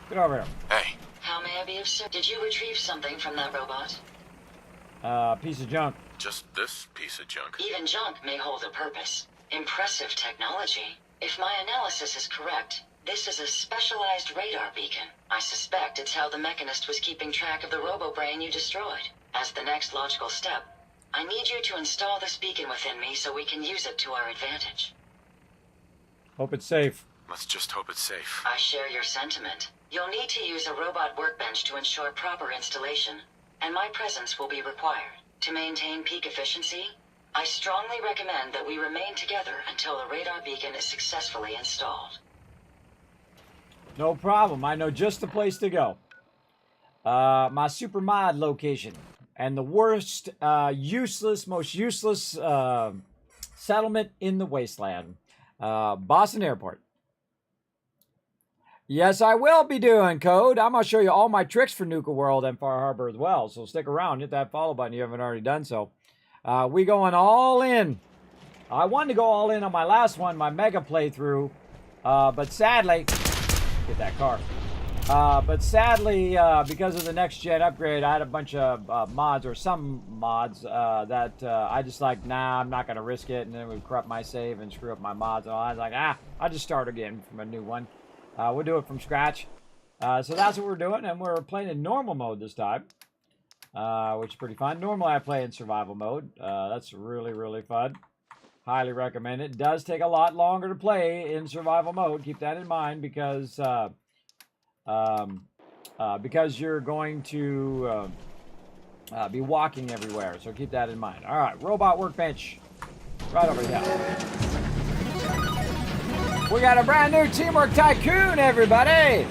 [SPEAKER 1] get over here.
[SPEAKER 4] Hey.
[SPEAKER 3] How may I be of service? Did you retrieve something from that robot?
[SPEAKER 1] Piece of junk.
[SPEAKER 4] Just this piece of junk.
[SPEAKER 3] Even junk may hold a purpose. Impressive technology. If my analysis is correct, this is a specialized radar beacon. I suspect it's how the Mechanist was keeping track of the robo-brain you destroyed. As the next logical step, I need you to install this beacon within me so we can use it to our advantage.
[SPEAKER 1] Hope it's safe.
[SPEAKER 4] Let's just hope it's safe.
[SPEAKER 3] I share your sentiment. You'll need to use a robot workbench to ensure proper installation, and my presence will be required. To maintain peak efficiency, I strongly recommend that we remain together until the radar beacon is successfully installed.
[SPEAKER 1] No problem. I know just the place to go. My super mod location. And the worst, most useless settlement in the wasteland. Boston Airport. Yes, I will be doing, Code. I'm going to show you all my tricks for Nuka World and Far Harbor as well. So stick around. Hit that follow button if you haven't already done so. We going all in. I wanted to go all in on my last one, my mega playthrough. But sadly, get that car. But sadly, because of the next gen upgrade, I had a bunch of mods, or some mods, that I just like, nah, I'm not going to risk it. And then it would corrupt my save and screw up my mods. And all. I was like, I'll just start again from a new one. We'll do it from scratch. So that's what we're doing. And we're playing in normal mode this time, which is pretty fun. Normally, I play in survival mode. That's really, really fun. Highly recommend it. It does take a lot longer to play in survival mode. Keep that in mind, because you're going to be walking everywhere. So keep that in mind. All right, robot workbench. Right over here. We got a brand new Teamwork Tycoon, everybody.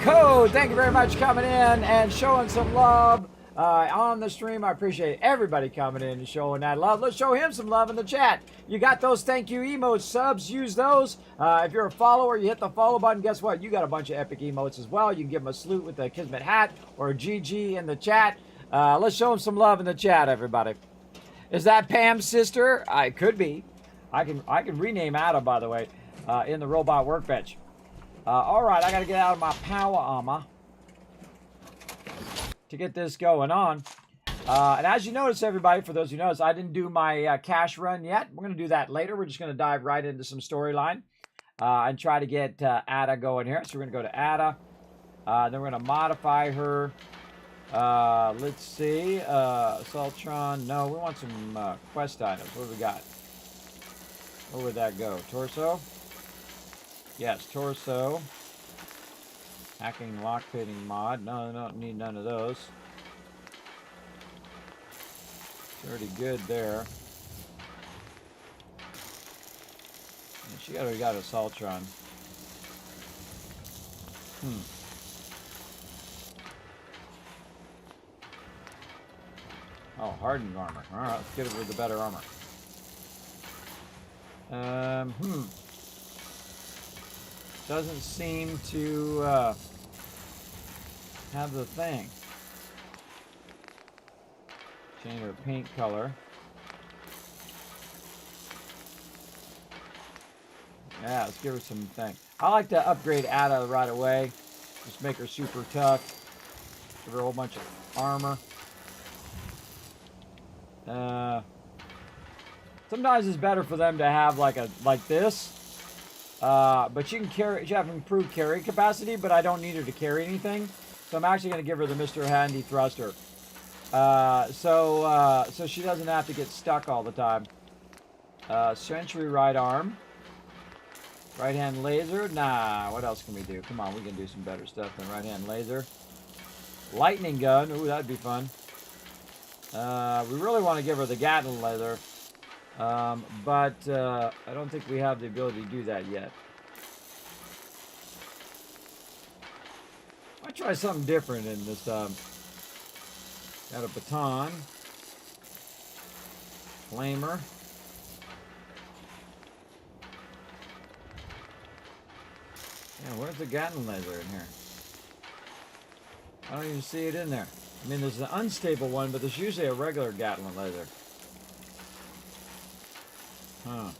[SPEAKER 1] Code, thank you very much for coming in and showing some love on the stream. I appreciate everybody coming in and showing that love. Let's show him some love in the chat. You got those thank you emotes, subs, use those. If you're a follower, you hit the follow button. Guess what? You got a bunch of epic emotes as well. You can give him a salute with a Kismet hat or a GG in the chat. Let's show him some love in the chat, everybody. Is that Pam's sister? It could be. I can rename Ada, by the way, in the robot workbench. All right, I got to get out of my power armor to get this going on. And as you notice, everybody, for those who notice, I didn't do my cash run yet. We're going to do that later. We're just going to dive right into some storyline and try to get Ada going here. So we're going to go to Ada. Then we're going to modify her. Let's see. Assaultron. No, we want some quest items. What do we got? Where would that go? Torso? Yes, torso. Hacking lockpicking mod. No, I don't need none of those. It's already good there. And she already got Assaultron. Oh, hardened armor. Alright, let's get it with the better armor. Doesn't seem to have the thing. Change her paint color. Yeah, let's give her some thing. I like to upgrade Ada right away. Just make her super tough. Give her a whole bunch of armor. Sometimes it's better for them to have like this. But she have improved carry capacity, but I don't need her to carry anything. So I'm actually going to give her the Mr. Handy Thruster. So she doesn't have to get stuck all the time. Sentry right arm. Right hand laser. Nah, what else can we do? Come on, we can do some better stuff than right hand laser. Lightning gun. Ooh, that'd be fun. We really want to give her the Gatling leather. But I don't think we have the ability to do that yet. Might try something different in this. Got a baton. Flamer. Yeah, where's the Gatling laser in here? I don't even see it in there. I mean, there's an unstable one, but there's usually a regular Gatling laser. Huh.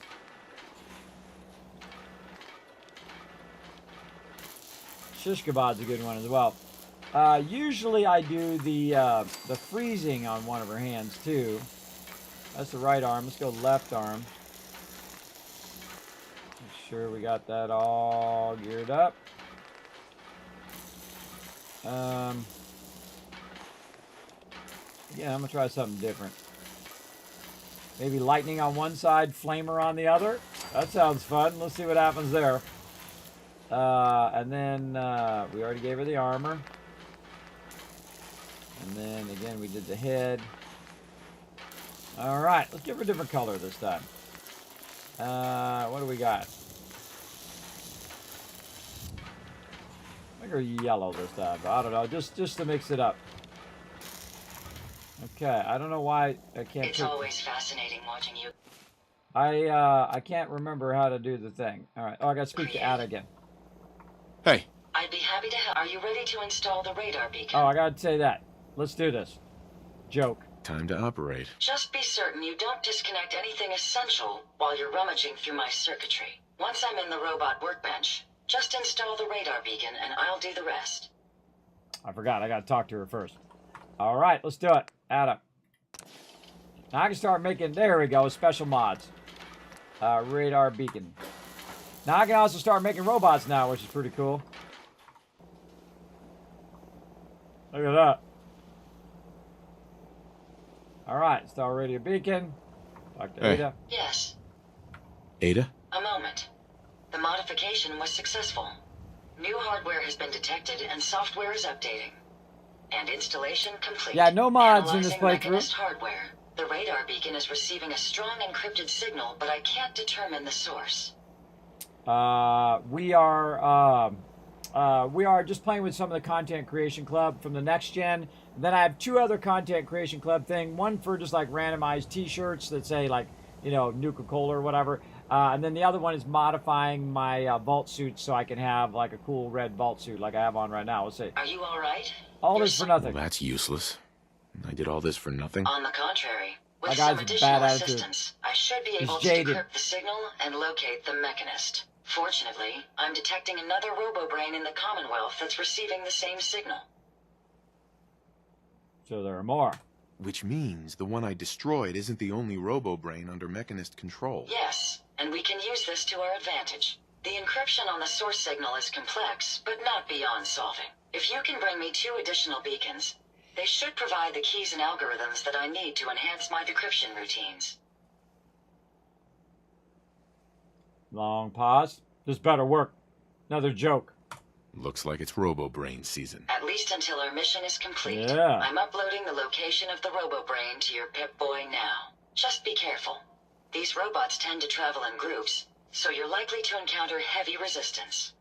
[SPEAKER 1] Shish kebab's a good one as well. Usually I do the freezing on one of her hands too. That's the right arm. Let's go left arm. Make sure we got that all geared up. Yeah, I'm gonna try something different. Maybe lightning on one side, flamer on the other. That sounds fun. Let's see what happens there. And then we already gave her the armor. And then again, we did the head. All right, let's give her a different color this time. What do we got? Make her yellow this time. I don't know, just to mix it up. Okay, I don't know why I can't.
[SPEAKER 3] It's always fascinating watching you.
[SPEAKER 1] I can't remember how to do the thing. All right. Oh, I got to speak to Ada again.
[SPEAKER 4] Hey.
[SPEAKER 3] I'd be happy to help. Are you ready to install the radar beacon?
[SPEAKER 1] Oh, I got to say that. Let's do this. Joke.
[SPEAKER 4] Time to operate.
[SPEAKER 3] Just be certain you don't disconnect anything essential while you're rummaging through my circuitry. Once I'm in the robot workbench, just install the radar beacon and I'll do the rest.
[SPEAKER 1] I forgot. I got to talk to her first. All right, let's do it. Ada. Now I can start making, there we go, special mods. Radar beacon. Now I can also start making robots now, which is pretty cool. Look at that. All right, install radio beacon. Talk to Ada.
[SPEAKER 3] Yes.
[SPEAKER 4] Ada?
[SPEAKER 3] A moment. The modification was successful. New hardware has been detected and software is updating. And installation complete.
[SPEAKER 1] Yeah, no mods in this
[SPEAKER 3] Analyzing
[SPEAKER 1] playthrough.
[SPEAKER 3] Mechanist hardware. The radar beacon is receiving a strong encrypted signal, but I can't determine the source.
[SPEAKER 1] We are just playing with some of the Content Creation Club from the next gen. And then I have two other Content Creation Club thing. One for just like randomized T-shirts that say like, you know, Nuka-Cola or whatever. And then the other one is modifying my vault suit so I can have like a cool red vault suit like I have on right now. Let's see.
[SPEAKER 3] Are you all right?
[SPEAKER 1] All this for nothing.
[SPEAKER 4] Well, that's useless. I did all this for nothing.
[SPEAKER 3] On the contrary, with
[SPEAKER 1] That
[SPEAKER 3] some
[SPEAKER 1] guy's a
[SPEAKER 3] additional
[SPEAKER 1] bad attitude.
[SPEAKER 3] assistance, I should be able to
[SPEAKER 1] jaded.
[SPEAKER 3] decrypt the signal and locate the Mechanist. Fortunately, I'm detecting another robo-brain in the Commonwealth that's receiving the same signal.
[SPEAKER 1] So there are more.
[SPEAKER 4] Which means the one I destroyed isn't the only robo-brain under Mechanist control.
[SPEAKER 3] Yes, and we can use this to our advantage. The encryption on the source signal is complex, but not beyond solving. If you can bring me 2 additional beacons, they should provide the keys and algorithms that I need to enhance my decryption routines.
[SPEAKER 1] Long pause. This better work. Another joke.
[SPEAKER 4] Looks like it's robo-brain season.
[SPEAKER 3] At least until our mission is complete.
[SPEAKER 1] Yeah.
[SPEAKER 3] I'm uploading the location of the robo-brain to your Pip-Boy now. Just be careful. These robots tend to travel in groups, so you're likely to encounter heavy resistance.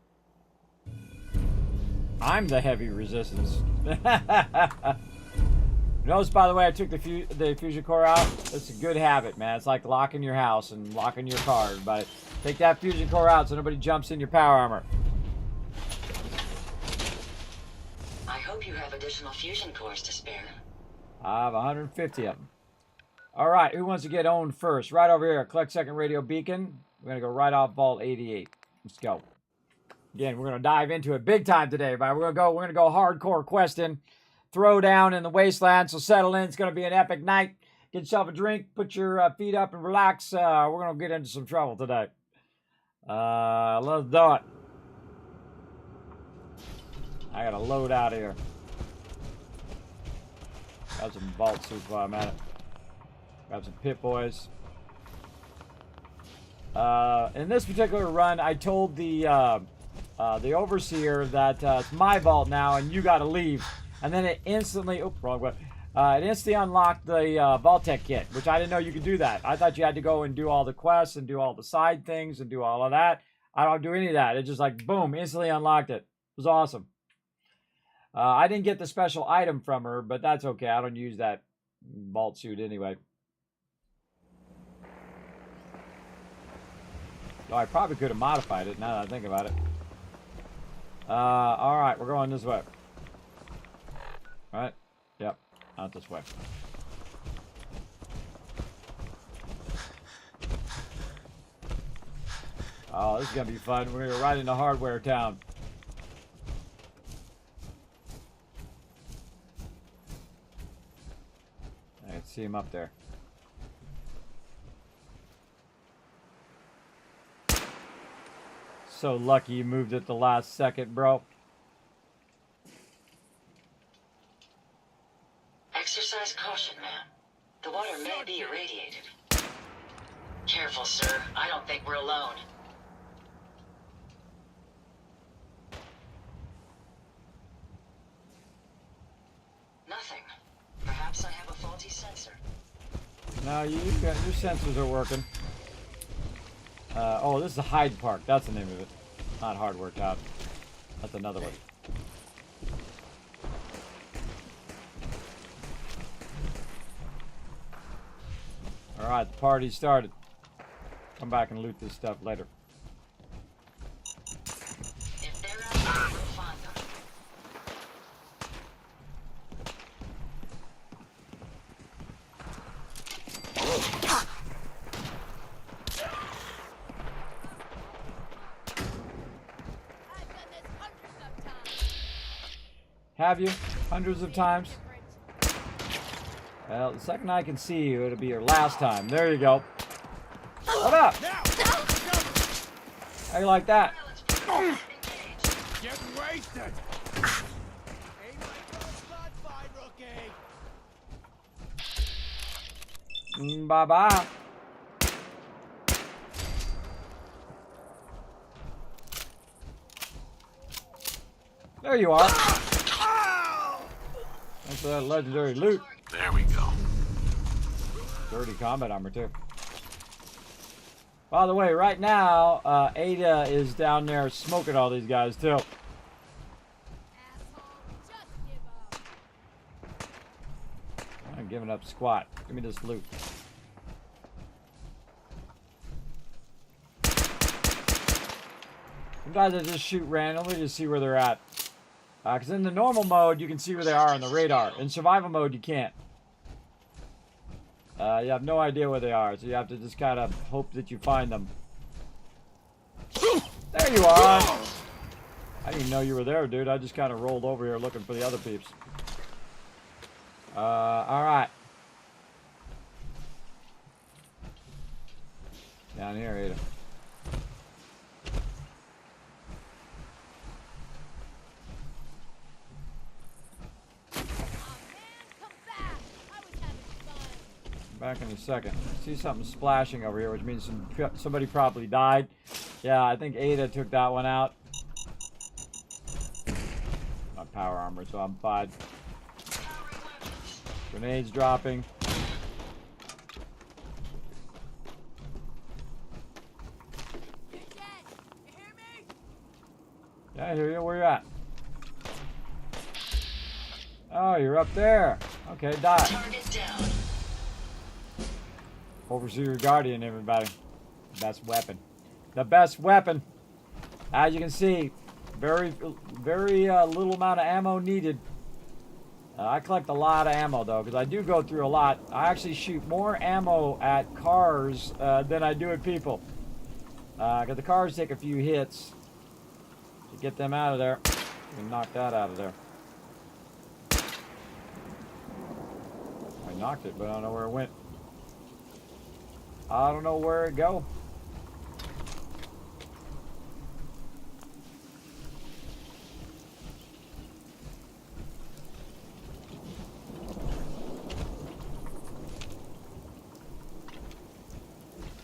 [SPEAKER 1] I'm the heavy resistance. Notice, by the way, I took the fusion core out. It's a good habit, man. It's like locking your house and locking your car. But take that fusion core out so nobody jumps in your power armor.
[SPEAKER 3] I hope you have additional fusion cores to spare.
[SPEAKER 1] I have 150 of them. All right, who wants to get owned first? Right over here, collect second radio beacon. We're going to go right off Vault 88. Let's go. Again, we're going to dive into it big time today, but we're going to go hardcore questing. Throw down in the wasteland, so settle in. It's going to be an epic night. Get yourself a drink, put your feet up and relax. We're going to get into some trouble today. Let's do it. I got to load out of here. Got some vault suits while I'm at it. Grab some Pip Boys. In this particular run, I told the overseer that it's my vault now, and you got to leave. And then it instantly, wrong way. It instantly unlocked the vault-tec kit, which I didn't know you could do that. I thought you had to go and do all the quests and do all the side things and do all of that. I don't do any of that. It just like boom, instantly unlocked it. It was awesome. I didn't get the special item from her, but that's okay. I don't use that vault suit anyway. Oh, I probably could have modified it now that I think about it. All right, we're going this way. Right? Yep, out this way. Oh, this is going to be fun. We're going to go right into Hardware Town. I can see him up there. So lucky you moved at the last second, bro.
[SPEAKER 3] Exercise caution, ma'am. The water may be irradiated. Careful, sir. I don't think we're alone. Nothing. Perhaps I have a faulty sensor.
[SPEAKER 1] No, your sensors are working. Oh, this is a Hyde Park. That's the name of it. Not Hardware Town. That's another one. Alright, the party started. Come back and loot this stuff later.
[SPEAKER 3] If they're out there, we'll find them.
[SPEAKER 1] Have you? Hundreds of times? Well, the second I can see you, it'll be your last time. There you go. What up? How you like that?
[SPEAKER 6] Get wasted! Ain't my first blood fight, rookie!
[SPEAKER 1] Bye-bye. There you are. That's that legendary loot.
[SPEAKER 4] There we go.
[SPEAKER 1] Dirty combat armor, too. By the way, right now, Ada is down there smoking all these guys, too. I'm giving up squat. Give me this loot. Sometimes I just shoot randomly to see where they're at. Because in the normal mode, you can see where they are on the radar. In survival mode, you can't. You have no idea where they are, so you have to just kind of hope that you find them. There you are! I didn't know you were there, dude. I just kind of rolled over here looking for the other peeps. Alright. Down here, Ada. Back in a second. I see something splashing over here, which means somebody probably died. Yeah, I think Ada took that one out. My power armor, so I'm fine. Grenades dropping. Yeah, I hear you. Where you at? Oh, you're up there. Okay, die.
[SPEAKER 3] Target down.
[SPEAKER 1] Overseer Guardian, everybody. Best weapon. The best weapon. As you can see, very little amount of ammo needed. I collect a lot of ammo, though, because I do go through a lot. I actually shoot more ammo at cars than I do at people. Because the cars take a few hits to get them out of there. And knock that out of there. I knocked it, but I don't know where it went. I don't know where it go.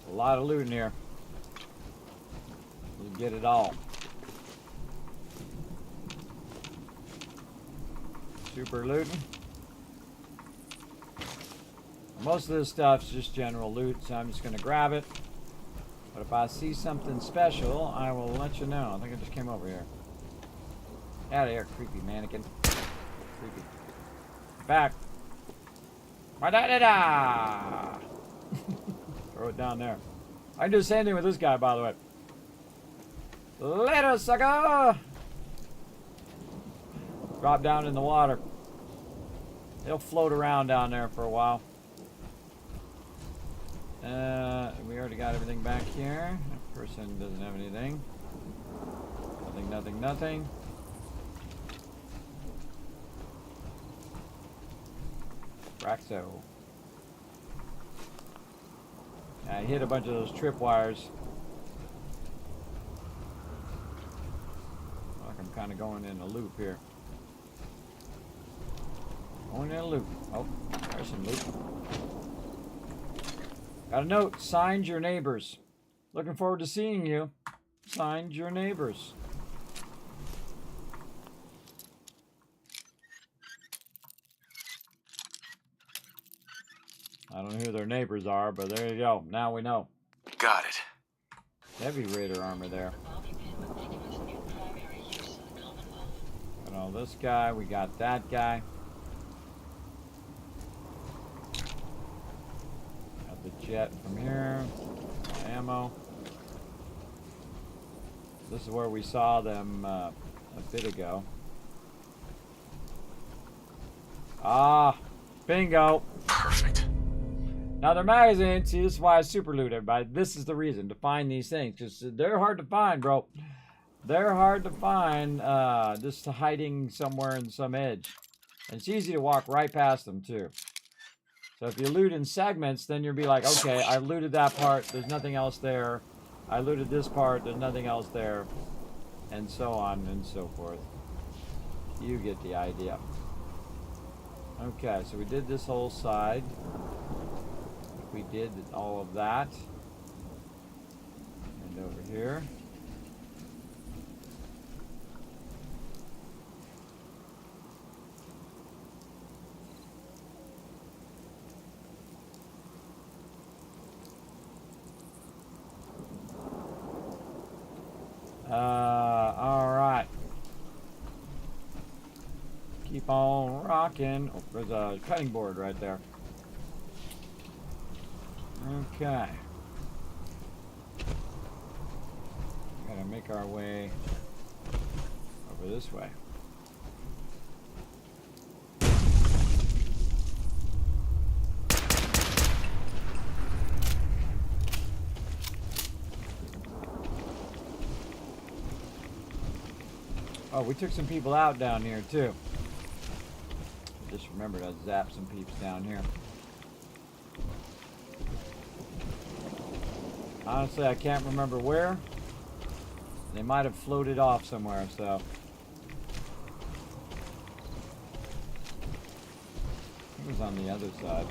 [SPEAKER 1] A lot of loot in here. You get it all. Super looting. Most of this stuff's just general loot, so I'm just going to grab it. But if I see something special, I will let you know. I think I just came over here. Out of here, creepy mannequin. Creepy. Back. Da-da-da! Throw it down there. I can do the same thing with this guy, by the way. Later, sucker! Drop down in the water. He'll float around down there for a while. We already got everything back here. That person doesn't have anything. Nothing, nothing, nothing. Raxo. I hit a bunch of those tripwires. Like I'm kind of going in a loop here. Going in a loop. Oh, there's some loop. Got a note. Signed, your neighbors. Looking forward to seeing you. Signed, your neighbors. I don't know who their neighbors are, but there you go. Now we know.
[SPEAKER 4] Got it.
[SPEAKER 1] Heavy Raider armor there. Got all this guy. We got that guy. Got the jet from here. Ammo. This is where we saw them a bit ago. Ah, bingo.
[SPEAKER 4] Perfect.
[SPEAKER 1] Now their magazines, see, this is why I super loot everybody. This is the reason to find these things, because they're hard to find, bro. They're hard to find, just hiding somewhere in some edge. And it's easy to walk right past them, too. So if you loot in segments, then you'll be like, okay, I looted that part, there's nothing else there. I looted this part, there's nothing else there. And so on and so forth. You get the idea. Okay, so we did this whole side. We did all of that. And over here. All right. Keep on rocking. Oh, there's a cutting board right there. Okay. Gotta make our way over this way. Oh, we took some people out down here too. I just remembered I zapped some peeps down here. Honestly, I can't remember where. They might have floated off somewhere, so. It was on the other side.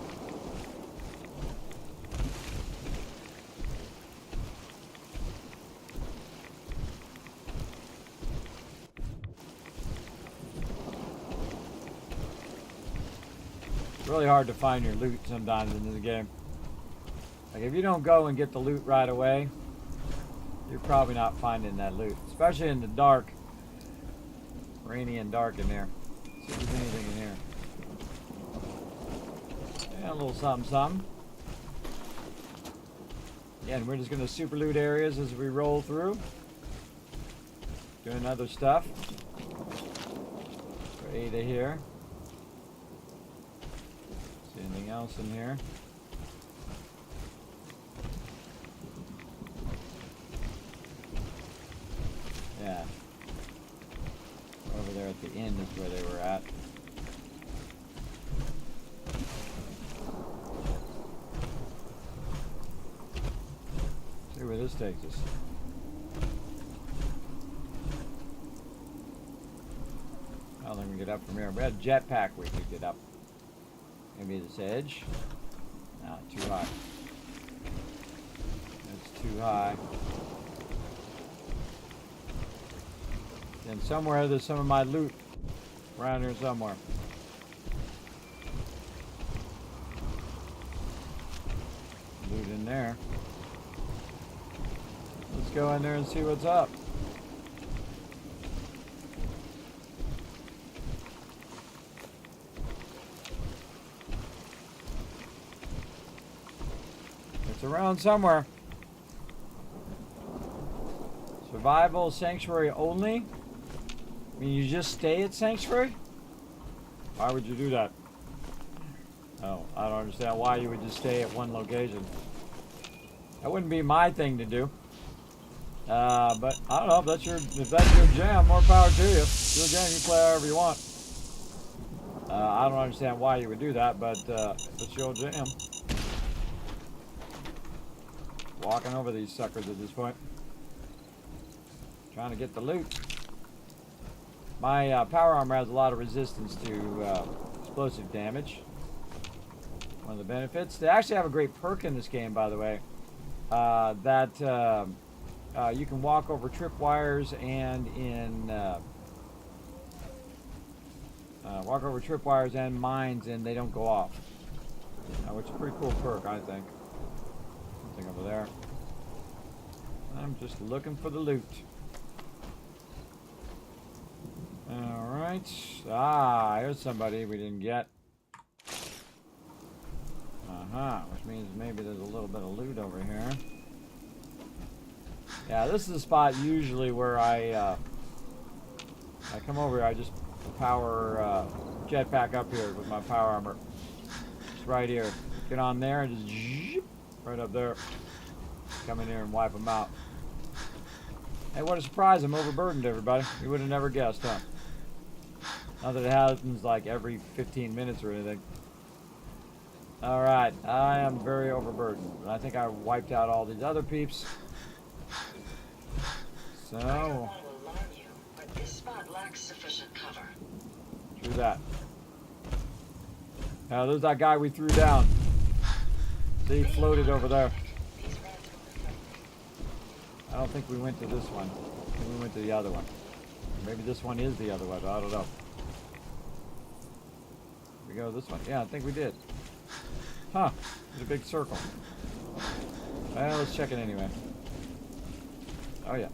[SPEAKER 1] It's really hard to find your loot sometimes in this game. Like if you don't go and get the loot right away, you're probably not finding that loot. Especially in the dark. Rainy and dark in there. See if there's anything in here. Yeah, a little something, something. Yeah, and we're just gonna super loot areas as we roll through. Doing other stuff. For Ada here. See anything else in here? Yeah. Over there at the end is where they were at. See where this takes us. I don't think we can get up from here. We had a jetpack we could get up. Maybe this edge. No, too high. That's too high. And somewhere there's some of my loot around here somewhere. Loot in there. Let's go in there and see what's up. It's around somewhere. Survival Sanctuary only? I mean, you just stay at Sanctuary? Why would you do that? Oh, I don't understand why you would just stay at one location. That wouldn't be my thing to do. But I don't know if that's your jam, more power to you. It's your game, you play however you want. I don't understand why you would do that, but it's your jam. Walking over these suckers at this point. Trying to get the loot. My power armor has a lot of resistance to explosive damage. One of the benefits. They actually have a great perk in this game, by the way. That you can walk over tripwires and walk over tripwires and mines, and they don't go off. Which is a pretty cool perk, I think. Something over there. I'm just looking for the loot. Alright. Ah, here's somebody we didn't get. Which means maybe there's a little bit of loot over here. Yeah, this is the spot usually where I come over here. I just power jetpack up here with my power armor. Just right here. Get on there and just zip, right up there. Come in here and wipe them out. Hey, what a surprise. I'm overburdened, everybody. You would have never guessed, huh? Not that it happens like every 15 minutes or anything. Alright, I am very overburdened. I think I wiped out all these other peeps. So...
[SPEAKER 3] I don't want to alarm you, but this spot lacks sufficient cover.
[SPEAKER 1] True that. Now, there's that guy we threw down. See, he floated over there. I don't think we went to this one. I think we went to the other one. Maybe this one is the other one. I don't know. We go this one. Yeah, I think we did. Huh. There's a big circle. Well, let's check it anyway. Oh, yeah.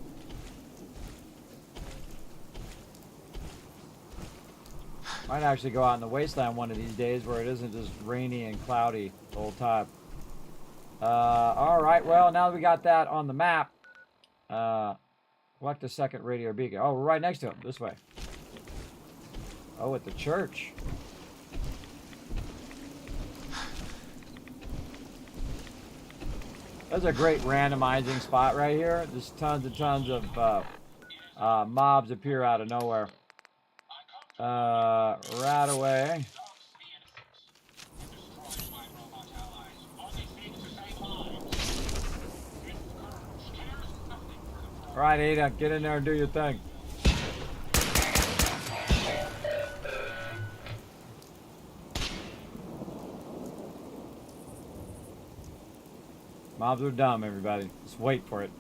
[SPEAKER 1] Might actually go out in the wasteland one of these days where it isn't just rainy and cloudy the whole time. Alright, well, now that we got that on the map, select the second radio beacon. Oh, we're right next to him. This way. Oh, at the church. That's a great randomizing spot right here. There's tons and tons of mobs appear out of nowhere. Right away. All right, Ada, get in there and do your thing. Mobs are dumb, everybody. Just wait for it.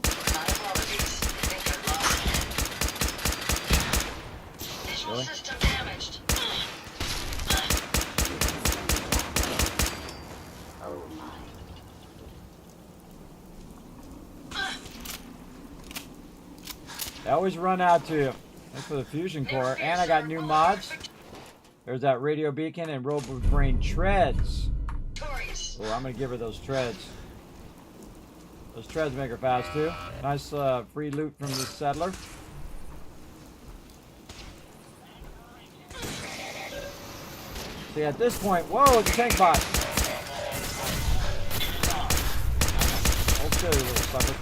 [SPEAKER 3] My apologies. I think I've lost you. Visual
[SPEAKER 1] Really?
[SPEAKER 3] system damaged. Oh my.
[SPEAKER 1] They always run out to you. That's for the fusion core. And I got new mods. There's that radio beacon and Robo Brain treads.
[SPEAKER 3] Victorious.
[SPEAKER 1] Oh, I'm gonna give her those treads. Those treads make her fast too. Nice free loot from the settler. See, at this point, whoa, it's a tank bot. Hold still, you little sucker.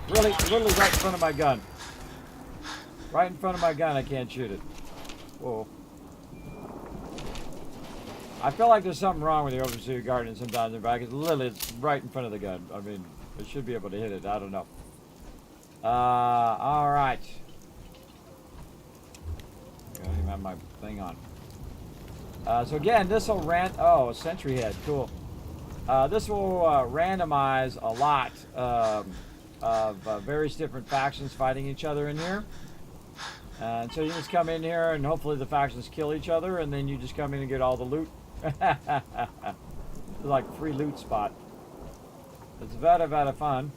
[SPEAKER 1] Really, literally right in front of my gun. Right in front of my gun, I can't shoot it. Whoa. I feel like there's something wrong with the overseer guardian sometimes in back. It's literally right in front of the gun. I mean, it should be able to hit it. I don't know. All right. I don't even have my thing on. So again, this will oh, a sentry head. Cool. This will randomize a lot of various different factions fighting each other in here. And so you just come in here and hopefully the factions kill each other and then you just come in and get all the loot. It's like free loot spot. It's very fun.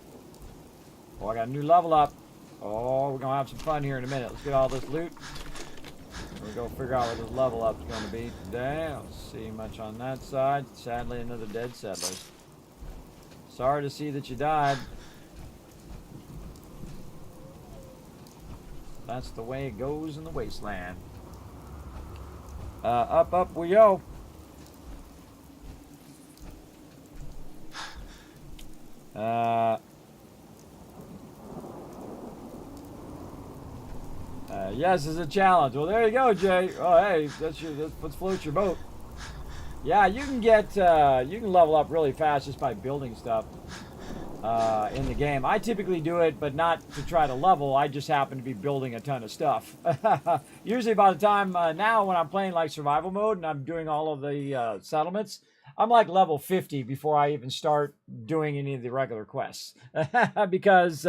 [SPEAKER 1] Oh, I got a new level up. Oh, we're gonna have some fun here in a minute. Let's get all this loot. We're gonna figure out what this level up's gonna be today. I don't see much on that side. Sadly, another dead settler. Sorry to see that you died. That's the way it goes in the wasteland. Up we go. Yes, it's a challenge. Well, there you go, Jay. Oh, hey, let's float your boat. Yeah, you can get you can level up really fast just by building stuff in the game. I typically do it, but not to try to level. I just happen to be building a ton of stuff. Usually, by the time now, when I'm playing like survival mode and I'm doing all of the settlements, I'm like level 50 before I even start doing any of the regular quests because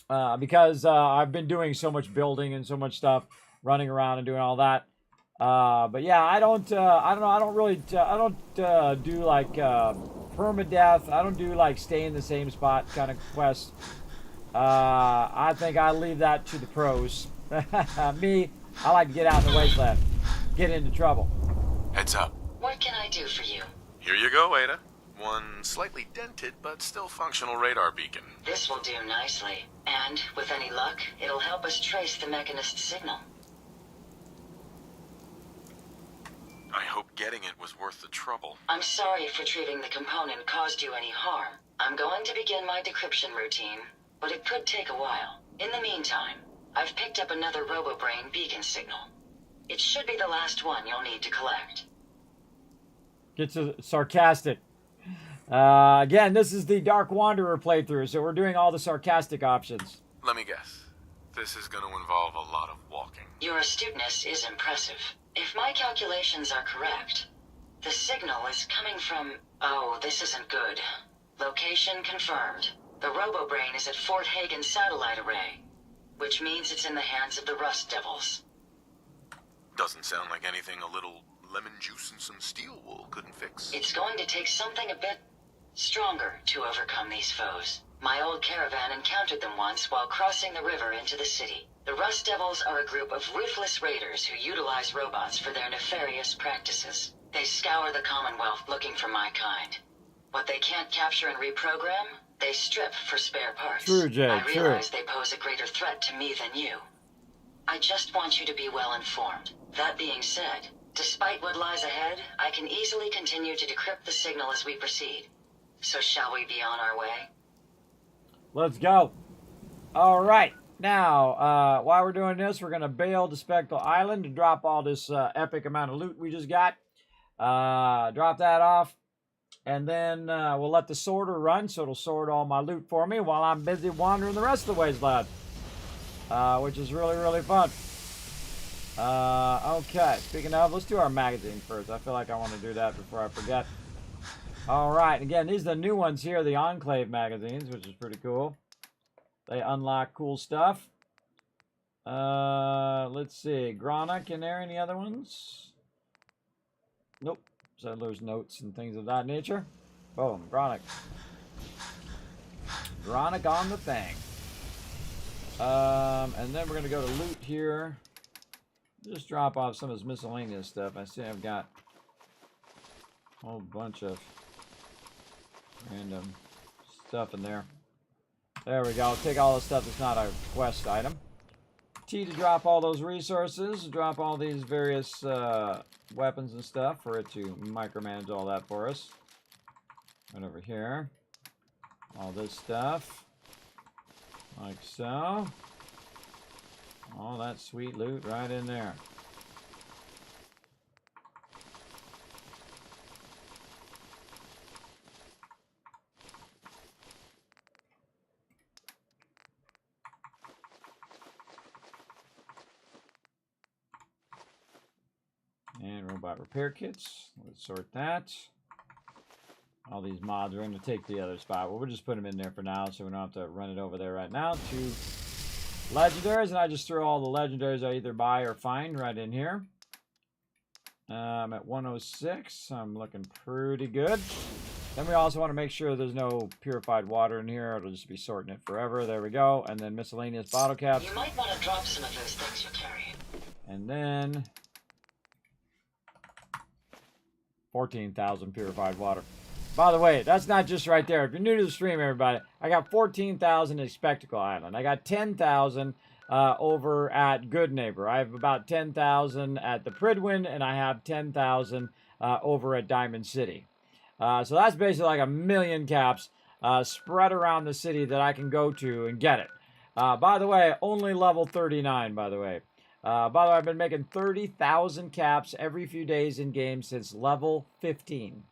[SPEAKER 1] I've been doing so much building and so much stuff, running around and doing all that. But yeah, I don't do like permadeath. I don't do like stay in the same spot kind of quests. I think I leave that to the pros. Me, I like to get out in the wasteland, get into trouble.
[SPEAKER 4] Heads up.
[SPEAKER 3] What can I do for you?
[SPEAKER 4] Here you go, Ada. One slightly dented but still functional radar beacon.
[SPEAKER 3] This will do nicely. And, with any luck, it'll help us trace the Mechanist signal.
[SPEAKER 4] I hope getting it was worth the trouble.
[SPEAKER 3] I'm sorry if retrieving the component caused you any harm. I'm going to begin my decryption routine, but it could take a while. In the meantime, I've picked up another RoboBrain beacon signal. It should be the last one you'll need to collect.
[SPEAKER 1] Gets sarcastic. Again, this is the Dark Wanderer playthrough, so we're doing all the sarcastic options.
[SPEAKER 4] Let me guess. This is going to involve a lot of walking.
[SPEAKER 3] Your astuteness is impressive. If my calculations are correct, the signal is coming from... Oh, this isn't good. Location confirmed. The RoboBrain is at Fort Hagen Satellite Array, which means it's in the hands of the Rust Devils.
[SPEAKER 4] Doesn't sound like anything a little lemon juice and some steel wool couldn't fix.
[SPEAKER 3] It's going to take something a bit stronger to overcome these foes. My old caravan encountered them once while crossing the river into the city. The Rust Devils are a group of ruthless raiders who utilize robots for their nefarious practices. They scour the Commonwealth looking for my kind. What they can't capture and reprogram, they strip for spare parts.
[SPEAKER 1] True, Jay,
[SPEAKER 3] I
[SPEAKER 1] true.
[SPEAKER 3] realize they pose a greater threat to me than you. I just want you to be well informed. That being said, despite what lies ahead, I can easily continue to decrypt the signal as we proceed. So shall we be on our way?
[SPEAKER 1] Let's go. All right. Now, while we're doing this, we're going to bail to Spectral Island to drop all this epic amount of loot we just got. Drop that off. And then we'll let the sorter run, so it'll sort all my loot for me while I'm busy wandering the rest of the wasteland. Which is really, really fun. Okay, speaking of, let's do our magazine first. I feel like I want to do that before I forget. Alright, again, these are the new ones here, the Enclave magazines, which is pretty cool. They unlock cool stuff. Let's see. Gronic in there, any other ones? Nope. Settlers notes and things of that nature. Boom, Gronic. Gronic on the thing. And then we're going to go to loot here. Just drop off some of this miscellaneous stuff. I see I've got a whole bunch of random stuff in there. There we go. Take all the stuff that's not a quest item. T to drop all those resources. Drop all these various weapons and stuff for it to micromanage all that for us. Right over here. All this stuff. Like so. All that sweet loot right in there. And robot repair kits. Let's sort that. All these mods are going to take the other spot. Well, we'll just put them in there for now so we don't have to run it over there right now. 2 legendaries, and I just throw all the legendaries I either buy or find right in here. I'm at 106. I'm looking pretty good. Then we also want to make sure there's no purified water in here. It'll just be sorting it forever. There we go. And then miscellaneous bottle caps.
[SPEAKER 3] You might want to drop some of those things you're carrying.
[SPEAKER 1] And then 14,000 purified water. By the way, that's not just right there. If you're new to the stream, everybody, I got 14,000 at Spectacle Island. I got 10,000 over at Good Neighbor. I have about 10,000 at the Pridwin, and I have 10,000 over at Diamond City. So that's basically like 1 million caps spread around the city that I can go to and get it. By the way, only level 39, by the way. By the way, I've been making 30,000 caps every few days in game since level 15.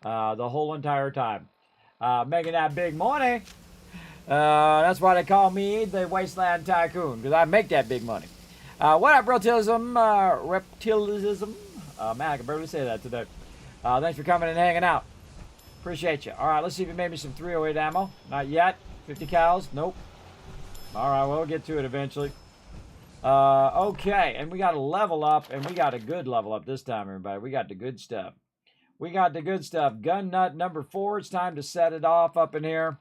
[SPEAKER 1] The whole entire time. Making that big money. That's why they call me the Wasteland Tycoon, because I make that big money. What up, Reptilism? Man, I can barely say that today. Thanks for coming and hanging out. Appreciate you. Alright, let's see if you made me some 308 ammo. Not yet. 50 cals? Nope. Alright, well, we'll get to it eventually. Okay, and we got a level up, and we got a good level up this time, everybody. We got the good stuff. We got the good stuff. Gun nut number 4. It's time to set it off up in here.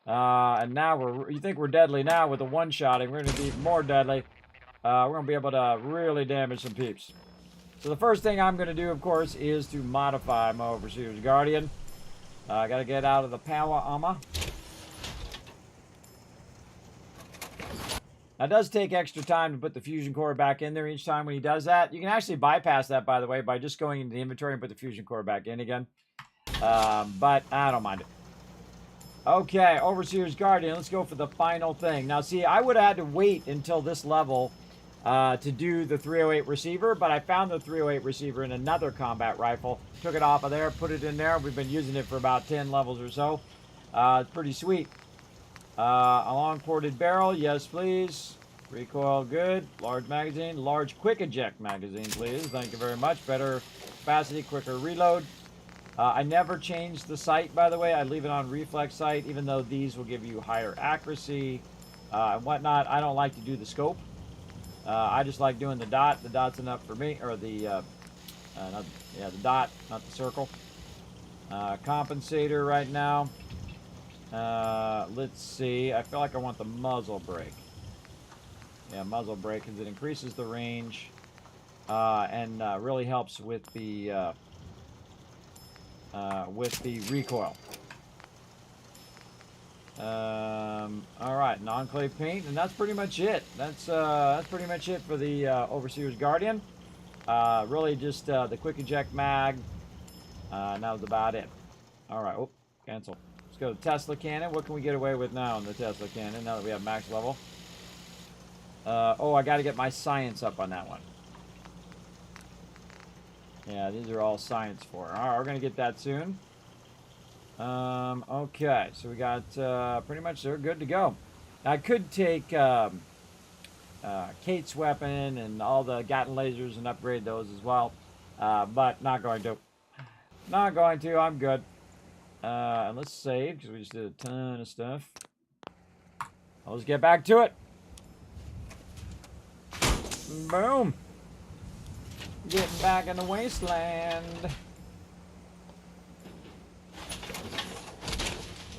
[SPEAKER 1] And now you think we're deadly now with the one-shotting. We're going to be even more deadly. We're going to be able to really damage some peeps. So the first thing I'm going to do, of course, is to modify my Overseer's Guardian. I got to get out of the power armor. Now, it does take extra time to put the fusion core back in there each time when he does that. You can actually bypass that, by the way, by just going into the inventory and put the fusion core back in again. But I don't mind it. Okay, Overseer's Guardian. Let's go for the final thing. Now, see, I would have had to wait until this level to do the 308 receiver, but I found the 308 receiver in another combat rifle. Took it off of there, put it in there. We've been using it for about 10 levels or so. It's pretty sweet. A long ported barrel, yes please. Recoil, good. Large magazine, large quick eject magazine, please. Thank you very much. Better capacity, quicker reload. I never changed the sight, by the way. I leave it on reflex sight, even though these will give you higher accuracy and whatnot. I don't like to do the scope. I just like doing the dot. The dot's enough for me, or the the dot, not the circle. Compensator right now. Let's see. I feel like I want the muzzle brake. Yeah, muzzle brake, because it increases the range and really helps with the recoil. All right, non-clave paint, and that's pretty much it. That's pretty much it for the Overseer's Guardian. Really just the quick eject mag. And that was about it. All right. Oh, cancel. Let's go to Tesla cannon. What can we get away with now in the Tesla cannon? Now that we have max level. Oh, I got to get my science up on that one. Yeah, these are all science for. All right, we're gonna get that soon. Okay, so we got pretty much they're good to go. I could take Kate's weapon and all the Gatling lasers and upgrade those as well, but not going to. Not going to. I'm good. And let's save because we just did a ton of stuff. Let's get back to it. Boom. Getting back in the wasteland.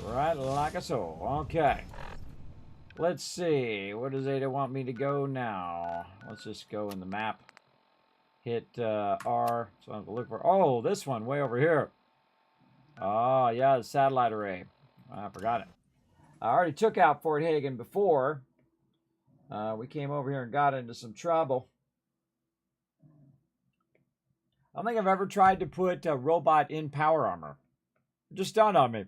[SPEAKER 1] Right like a soul. Okay. Let's see. Where does Ada want me to go now? Let's just go in the map. Hit R. So I have to look for. Oh, this one way over here. Oh, yeah, the satellite array. I forgot it. I already took out Fort Hagen before. We came over here and got into some trouble. I don't think I've ever tried to put a robot in power armor. It just dawned on me.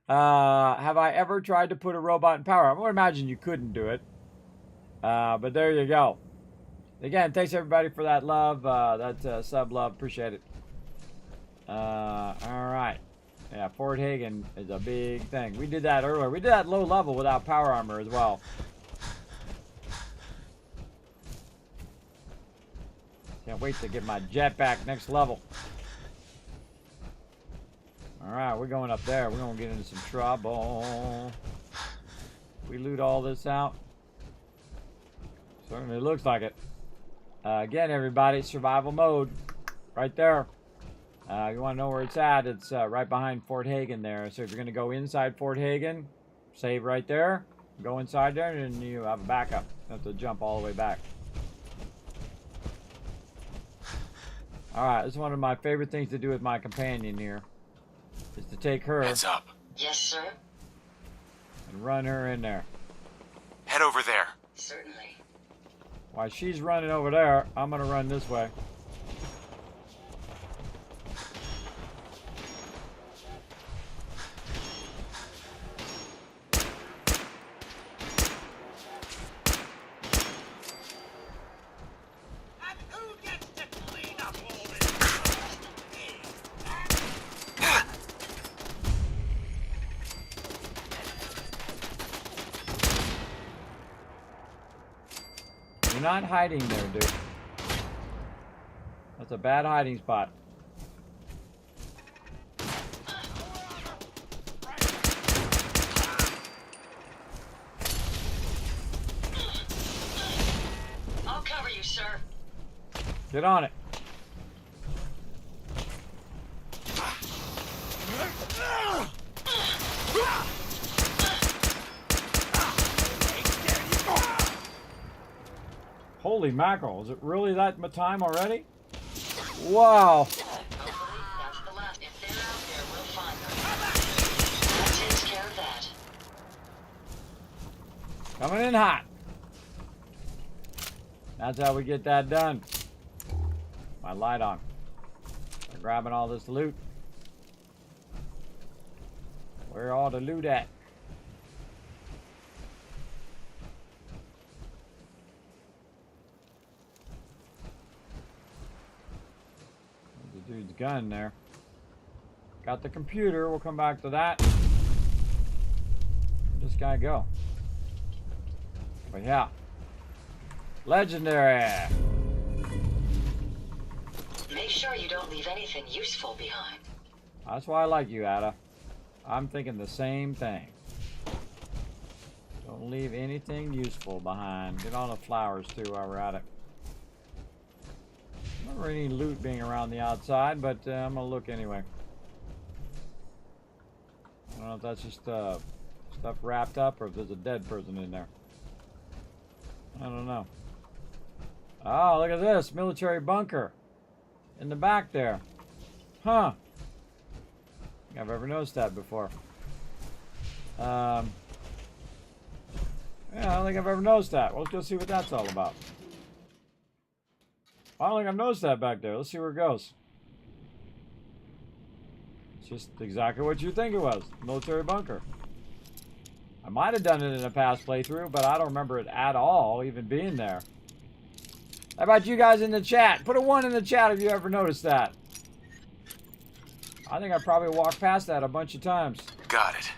[SPEAKER 1] Have I ever tried to put a robot in power armor? I would imagine you couldn't do it. But there you go. Again, thanks everybody for that love, that sub love. Appreciate it. All right. Yeah, Fort Hagen is a big thing. We did that earlier. We did that low level without power armor as well. Can't wait to get my jetpack next level. Alright, we're going up there. We're going to get into some trouble. We loot all this out. Certainly looks like it. Again, everybody, survival mode. Right there. You want to know where it's at? It's right behind Fort Hagen there. So if you're going to go inside Fort Hagen, save right there. Go inside there and you have a backup. You have to jump all the way back. Alright, this is one of my favorite things to do with my companion here. Is to take her.
[SPEAKER 4] Heads up.
[SPEAKER 3] Yes, sir?
[SPEAKER 1] And run her in there.
[SPEAKER 4] Head over there.
[SPEAKER 3] Certainly.
[SPEAKER 1] While she's running over there, I'm going to run this way.
[SPEAKER 6] And who gets to clean up all this?
[SPEAKER 1] You're not hiding there, dude. That's a bad hiding spot.
[SPEAKER 3] I'll cover you, sir.
[SPEAKER 1] Get on it. Holy mackerel, is it really that time already? Wow.
[SPEAKER 3] Hopefully, that's the last. If they're out there, we'll find them. That takes care of that.
[SPEAKER 1] Coming in hot. That's how we get that done. My light on. We're grabbing all this loot. Where all the loot at? There's the dude's gun there. Got the computer. We'll come back to that. Where'd this guy go? But yeah. Legendary.
[SPEAKER 3] Make sure you don't leave anything useful behind.
[SPEAKER 1] That's why I like you, Ada. I'm thinking the same thing. Don't leave anything useful behind. Get all the flowers too while we're at it. Not really any loot being around the outside, but I'm gonna look anyway. I don't know if that's just stuff wrapped up or if there's a dead person in there. I don't know. Oh, look at this military bunker in the back there. Huh. I think I've ever noticed that before. Yeah, I don't think I've ever noticed that. Well, let's go see what that's all about. I don't think I've noticed that back there. Let's see where it goes. It's just exactly what you think it was. Military bunker. I might have done it in a past playthrough, but I don't remember it at all even being there. How about you guys in the chat? Put a 1 in the chat if you ever noticed that. I think I probably walked past that a bunch of times.
[SPEAKER 4] Got it.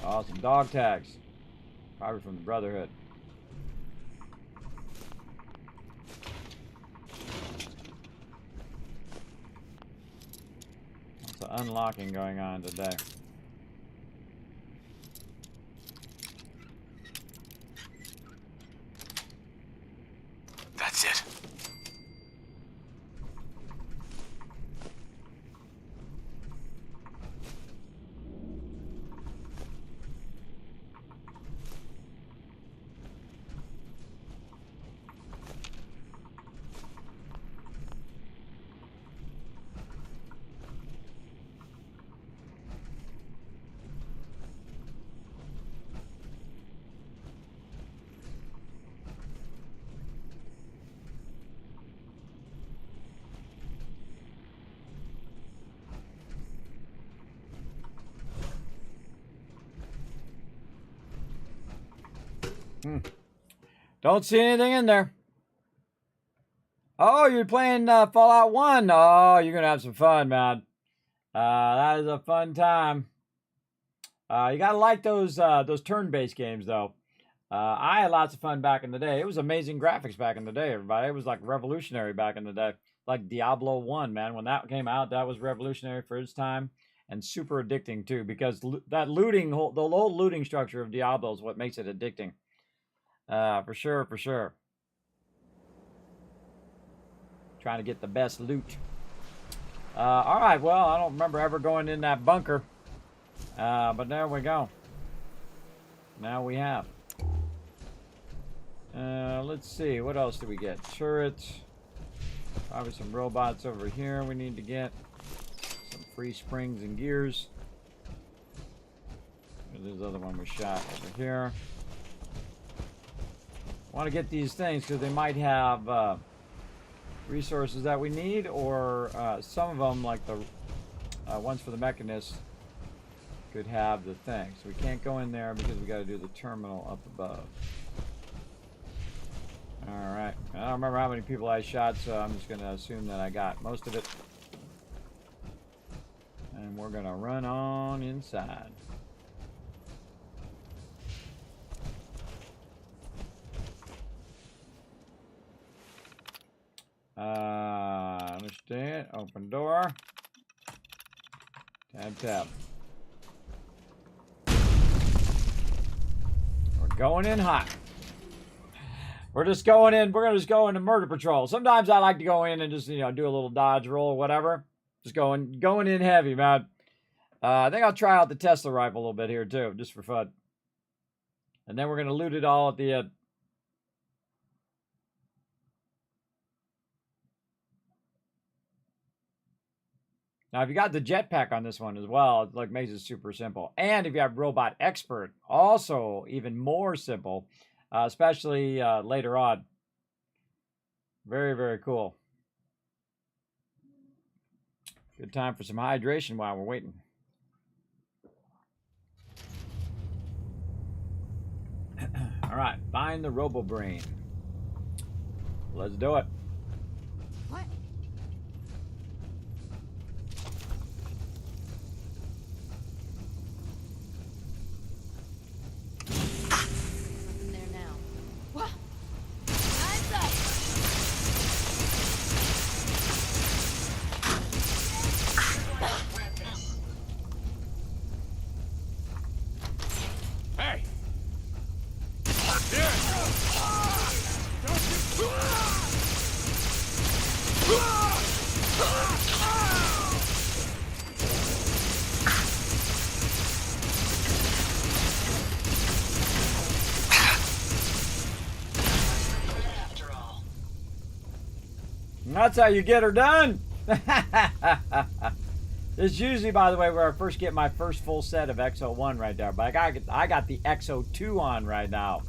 [SPEAKER 1] Oh, some dog tags. Probably from the Brotherhood. Lots of unlocking going on today.
[SPEAKER 4] That's it.
[SPEAKER 1] Don't see anything in there. Oh, you're playing Fallout 1. Oh, you're going to have some fun, man. That is a fun time. You got to like those turn-based games, though. I had lots of fun back in the day. It was amazing graphics back in the day, everybody. It was like revolutionary back in the day. Like Diablo 1, man. When that came out, that was revolutionary for its time. And super addicting, too. Because that looting, the whole looting structure of Diablo is what makes it addicting. For sure, for sure. Trying to get the best loot. Alright, well, I don't remember ever going in that bunker. But there we go. Now we have. Let's see, what else do we get? Turrets. Probably some robots over here we need to get. Some free springs and gears. There's the other one we shot over here. Want to get these things because they might have resources that we need, or some of them, like the ones for the mechanists, could have the thing. So we can't go in there because we got to do the terminal up above. All right. I don't remember how many people I shot, so I'm just going to assume that I got most of it. And we're going to run on inside. Understand. Open door. Tab. We're going in hot. We're just going in. We're gonna just go into murder patrol. Sometimes I like to go in and just do a little dodge roll or whatever. Just going in heavy, man. I think I'll try out the Tesla rifle a little bit here too, just for fun. And then we're gonna loot it all at the end. Now, if you got the jetpack on this one as well, it makes it super simple. And if you have Robot Expert, also even more simple, especially later on. Very, very cool. Good time for some hydration while we're waiting. All right, find the Robo-Brain. Let's do it.
[SPEAKER 2] What? Nothing there now. What? Eyes up!
[SPEAKER 6] Hey! Here!
[SPEAKER 3] After all.
[SPEAKER 1] That's how you get her done. This is usually, by the way, where I first get my first full set of XO1 right there. But I got the XO2 on right now.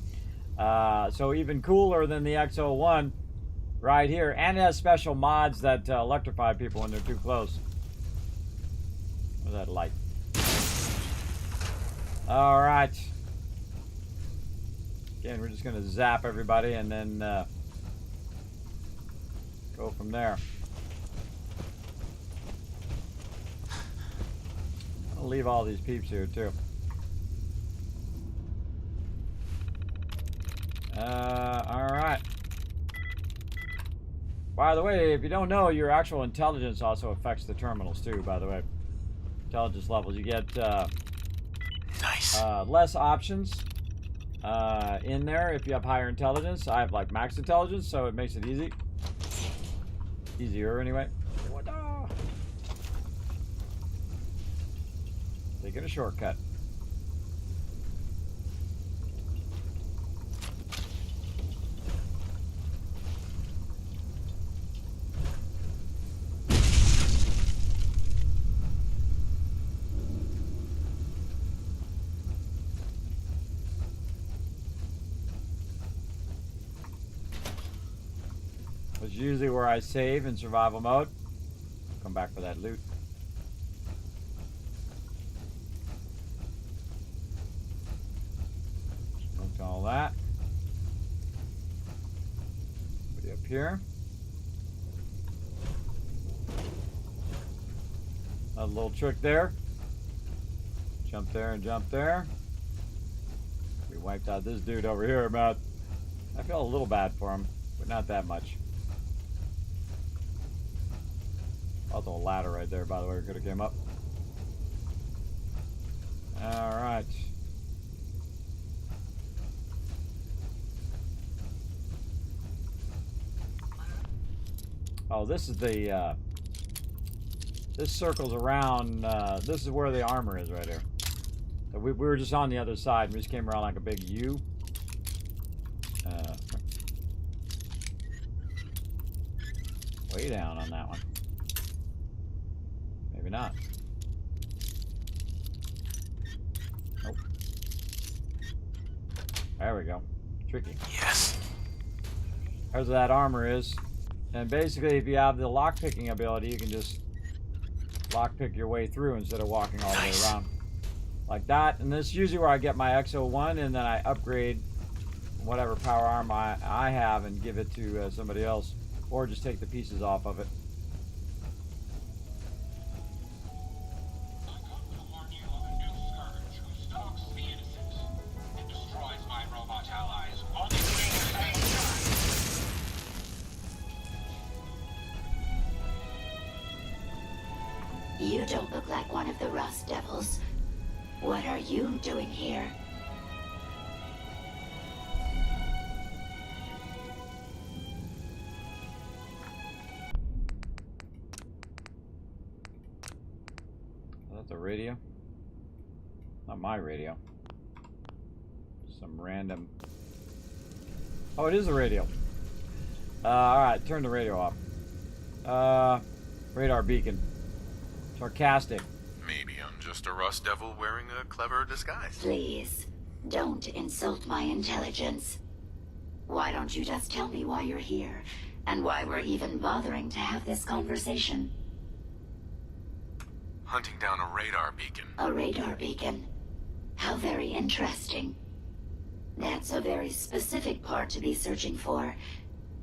[SPEAKER 1] So even cooler than the XO1 right here. And it has special mods that electrify people when they're too close. Where's that light? All right. Again, we're just going to zap everybody and then go from there. I'll leave all these peeps here too. Alright. By the way, if you don't know, your actual intelligence also affects the terminals too, by the way. Intelligence levels. You get
[SPEAKER 4] Nice.
[SPEAKER 1] less options in there if you have higher intelligence. I have like max intelligence, so it makes it easy. Easier anyway. Taking a shortcut. That's usually where I save in survival mode. Come back for that loot. Look all that. Put it up here. Another little trick there. Jump there and jump there. We wiped out this dude over here, Matt. I feel a little bad for him, but not that much. Also a ladder right there, by the way, could have came up. Alright. Oh, this is the, this circles around, this is where the armor is right here. So we were just on the other side, we just came around like a big U. Way down on that one. Maybe not. Nope. There we go. Tricky.
[SPEAKER 4] Yes.
[SPEAKER 1] There's where that armor is. And basically, if you have the lockpicking ability, you can just lockpick your way through instead of walking all the way around. Like that. And this is usually where I get my XO1 and then I upgrade whatever power arm I have and give it to somebody else. Or just take the pieces off of it.
[SPEAKER 7] You don't look like one of the Rust Devils. What are you doing here?
[SPEAKER 1] Oh, that's a radio? Not my radio. Some random... Oh, it is a radio. Alright, turn the radio off. Radar beacon. Sarcastic.
[SPEAKER 4] Maybe I'm just a rust devil wearing a clever disguise.
[SPEAKER 7] Please, don't insult my intelligence. Why don't you just tell me why you're here, and why we're even bothering to have this conversation?
[SPEAKER 4] Hunting down a radar beacon.
[SPEAKER 7] A radar beacon? How very interesting. That's a very specific part to be searching for,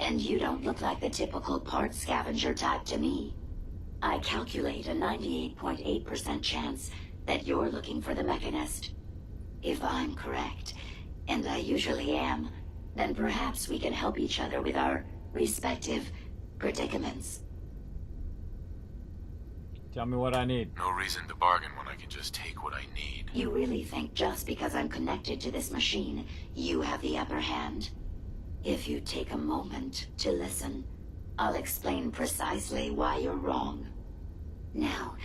[SPEAKER 7] and you don't look like the typical part scavenger type to me. I calculate a 98.8% chance that you're looking for the Mechanist. If I'm correct, and I usually am, then perhaps we can help each other with our respective predicaments.
[SPEAKER 1] Tell me what I need.
[SPEAKER 4] No reason to bargain when I can just take what I need.
[SPEAKER 7] You really think just because I'm connected to this machine, you have the upper hand? If you take a moment to listen, I'll explain precisely why you're wrong. Now,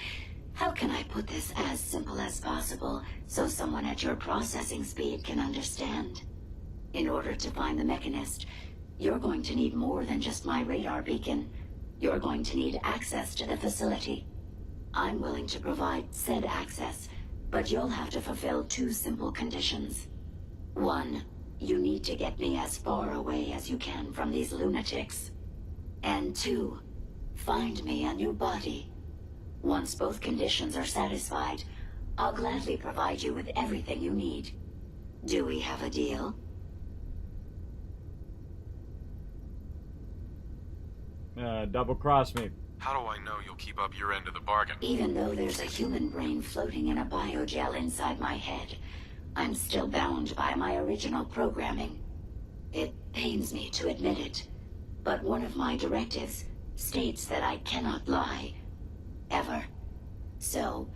[SPEAKER 7] how can I put this as simple as possible so someone at your processing speed can understand? In order to find the Mechanist, you're going to need more than just my radar beacon. You're going to need access to the facility. I'm willing to provide said access, but you'll have to fulfill two simple conditions. One, you need to get me as far away as you can from these lunatics. And two, find me a new body. Once both conditions are satisfied, I'll gladly provide you with everything you need. Do we have a deal?
[SPEAKER 1] Double cross me.
[SPEAKER 4] How do I know you'll keep up your end of the bargain?
[SPEAKER 7] Even though there's a human brain floating in a biogel inside my head, I'm still bound by my original programming. It pains me to admit it, but one of my directives states that I cannot lie. Ever. So,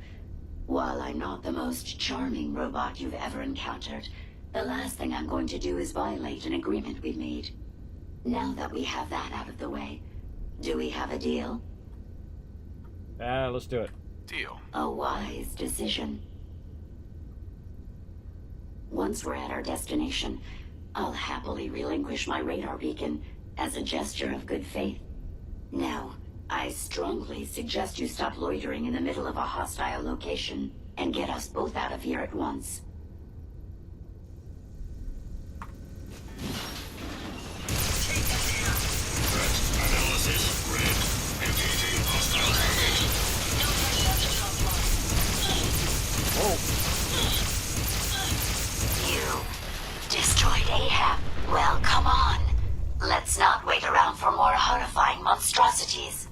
[SPEAKER 7] while I'm not the most charming robot you've ever encountered, the last thing I'm going to do is violate an agreement we've made. Now that we have that out of the way, do we have a deal?
[SPEAKER 1] Let's do it.
[SPEAKER 4] Deal.
[SPEAKER 7] A wise decision. Once we're at our destination, I'll happily relinquish my radar beacon as a gesture of good faith. Now, I strongly suggest you stop loitering in the middle of a hostile location and get us both out of here at once. You destroyed Ahab. Well, come on. Let's not wait around for more horrifying monstrosities.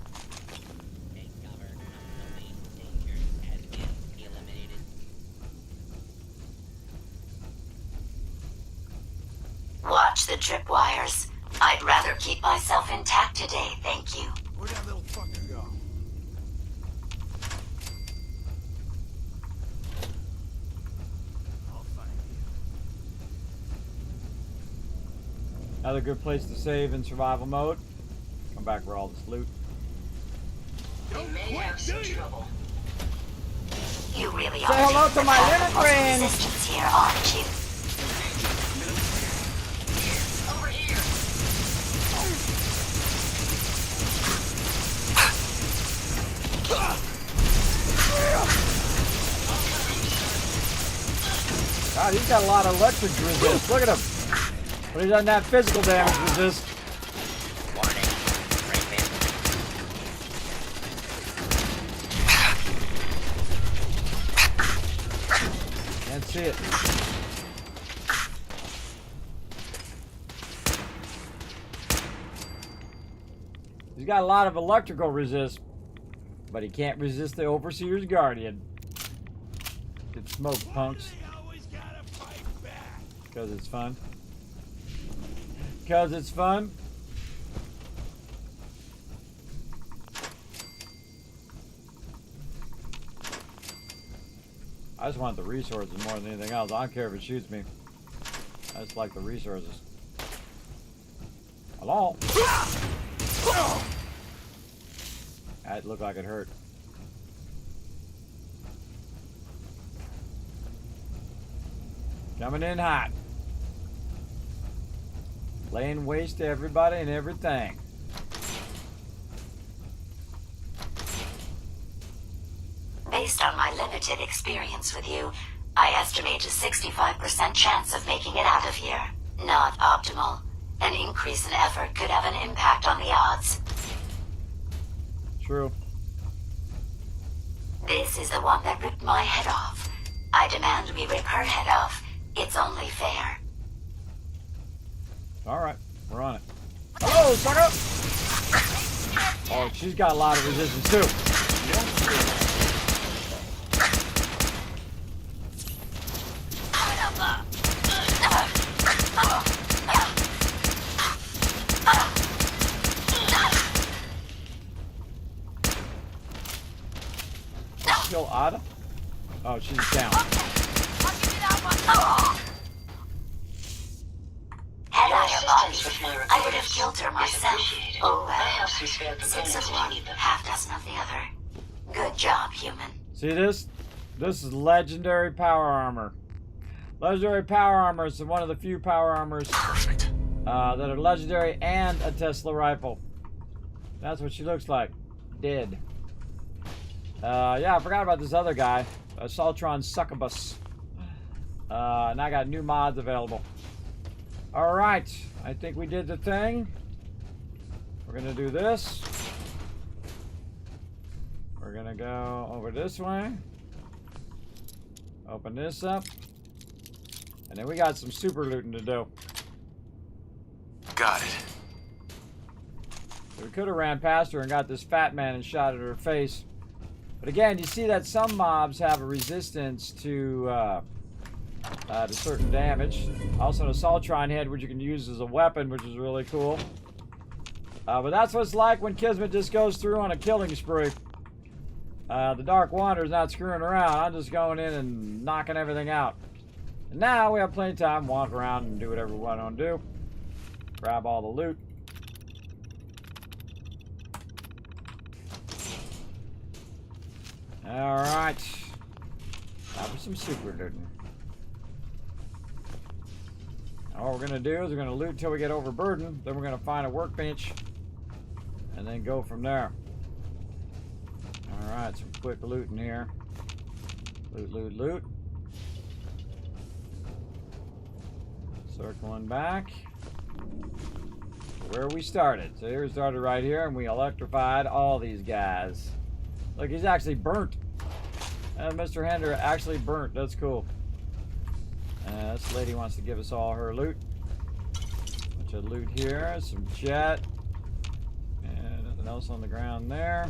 [SPEAKER 7] Watch the tripwires. I'd rather keep myself intact today, thank you.
[SPEAKER 6] Where'd that little fucker go? I'll find you.
[SPEAKER 1] Another good place to save in survival mode. Come back for all this loot.
[SPEAKER 3] We may have some trouble.
[SPEAKER 7] You really
[SPEAKER 1] Say
[SPEAKER 7] are
[SPEAKER 1] hello to my
[SPEAKER 7] the
[SPEAKER 1] limit
[SPEAKER 7] most
[SPEAKER 1] friend.
[SPEAKER 7] resistance here, aren't you?
[SPEAKER 3] Over here.
[SPEAKER 1] God, he's got a lot of electric resist. Look at him. But he doesn't have physical damage resist. Can't see it. He's got a lot of electrical resist, but he can't resist the Overseer's Guardian. Get smoked, punks.
[SPEAKER 6] They always gotta fight back.
[SPEAKER 1] Because it's fun. Because it's fun. I just want the resources more than anything else. I don't care if it shoots me. I just like the resources. Hello? That looked like it hurt. Coming in hot. Laying waste to everybody and everything.
[SPEAKER 7] Based on my limited experience with you, I estimate a 65% chance of making it out of here. Not optimal. An increase in effort could have an impact on the odds.
[SPEAKER 1] True.
[SPEAKER 7] This is the one that ripped my head off. I demand we rip her head off. It's only fair.
[SPEAKER 1] Alright, we're on it. Oh, sucker! Oh, she's got a lot of resistance too. Kill Ada? Oh, she's down.
[SPEAKER 7] Had
[SPEAKER 3] Your
[SPEAKER 7] I a body,
[SPEAKER 3] assistance with my
[SPEAKER 7] I would have
[SPEAKER 3] repairs
[SPEAKER 7] killed her
[SPEAKER 3] is
[SPEAKER 7] myself.
[SPEAKER 3] appreciated.
[SPEAKER 7] Oh
[SPEAKER 3] I have
[SPEAKER 7] well.
[SPEAKER 3] some spare
[SPEAKER 7] 6
[SPEAKER 3] components
[SPEAKER 7] of
[SPEAKER 3] if you
[SPEAKER 7] one,
[SPEAKER 3] need them.
[SPEAKER 7] half dozen of the other. Good job, human.
[SPEAKER 1] See this? This is legendary power armor. Legendary power armor is one of the few power armors
[SPEAKER 4] Perfect.
[SPEAKER 1] that are legendary and a Tesla rifle. That's what she looks like. Dead. Yeah, I forgot about this other guy. Saltron Succubus. And I got new mods available. Alright. I think we did the thing. We're gonna do this. We're gonna go over this way. Open this up. And then we got some super looting to do.
[SPEAKER 4] Got it.
[SPEAKER 1] We could have ran past her and got this fat man and shot at her face. But again, you see that some mobs have a resistance to certain damage. Also an Assaultron head, which you can use as a weapon, which is really cool. But that's what it's like when Kismet just goes through on a killing spree. The Dark Wander's not screwing around. I'm just going in and knocking everything out. And now we have plenty of time to walk around and do whatever we want to do. Grab all the loot. Alright. Now for some super looting. All we're going to do is we're going to loot until we get overburdened. Then we're going to find a workbench. And then go from there. Alright, some quick looting here. Loot, loot, loot. Circling back. Where we started. So here we started right here and we electrified all these guys. Look, he's actually burnt. Mr. Hender actually burnt. That's cool. This lady wants to give us all her loot. Bunch of loot here. Some jet. And nothing else on the ground there.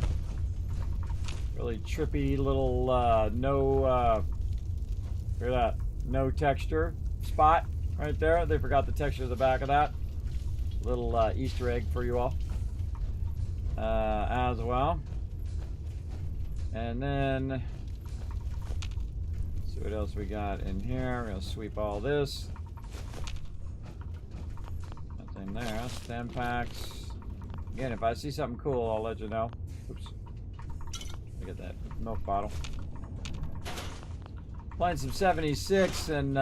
[SPEAKER 1] Really trippy little no texture spot right there. They forgot the texture of the back of that. Little Easter egg for you all as well. And then let's see what else we got in here. We're gonna sweep all this. Nothing there. Stem packs. Again, if I see something cool, I'll let you know. Oops. Look at that milk bottle. Playing some 76, and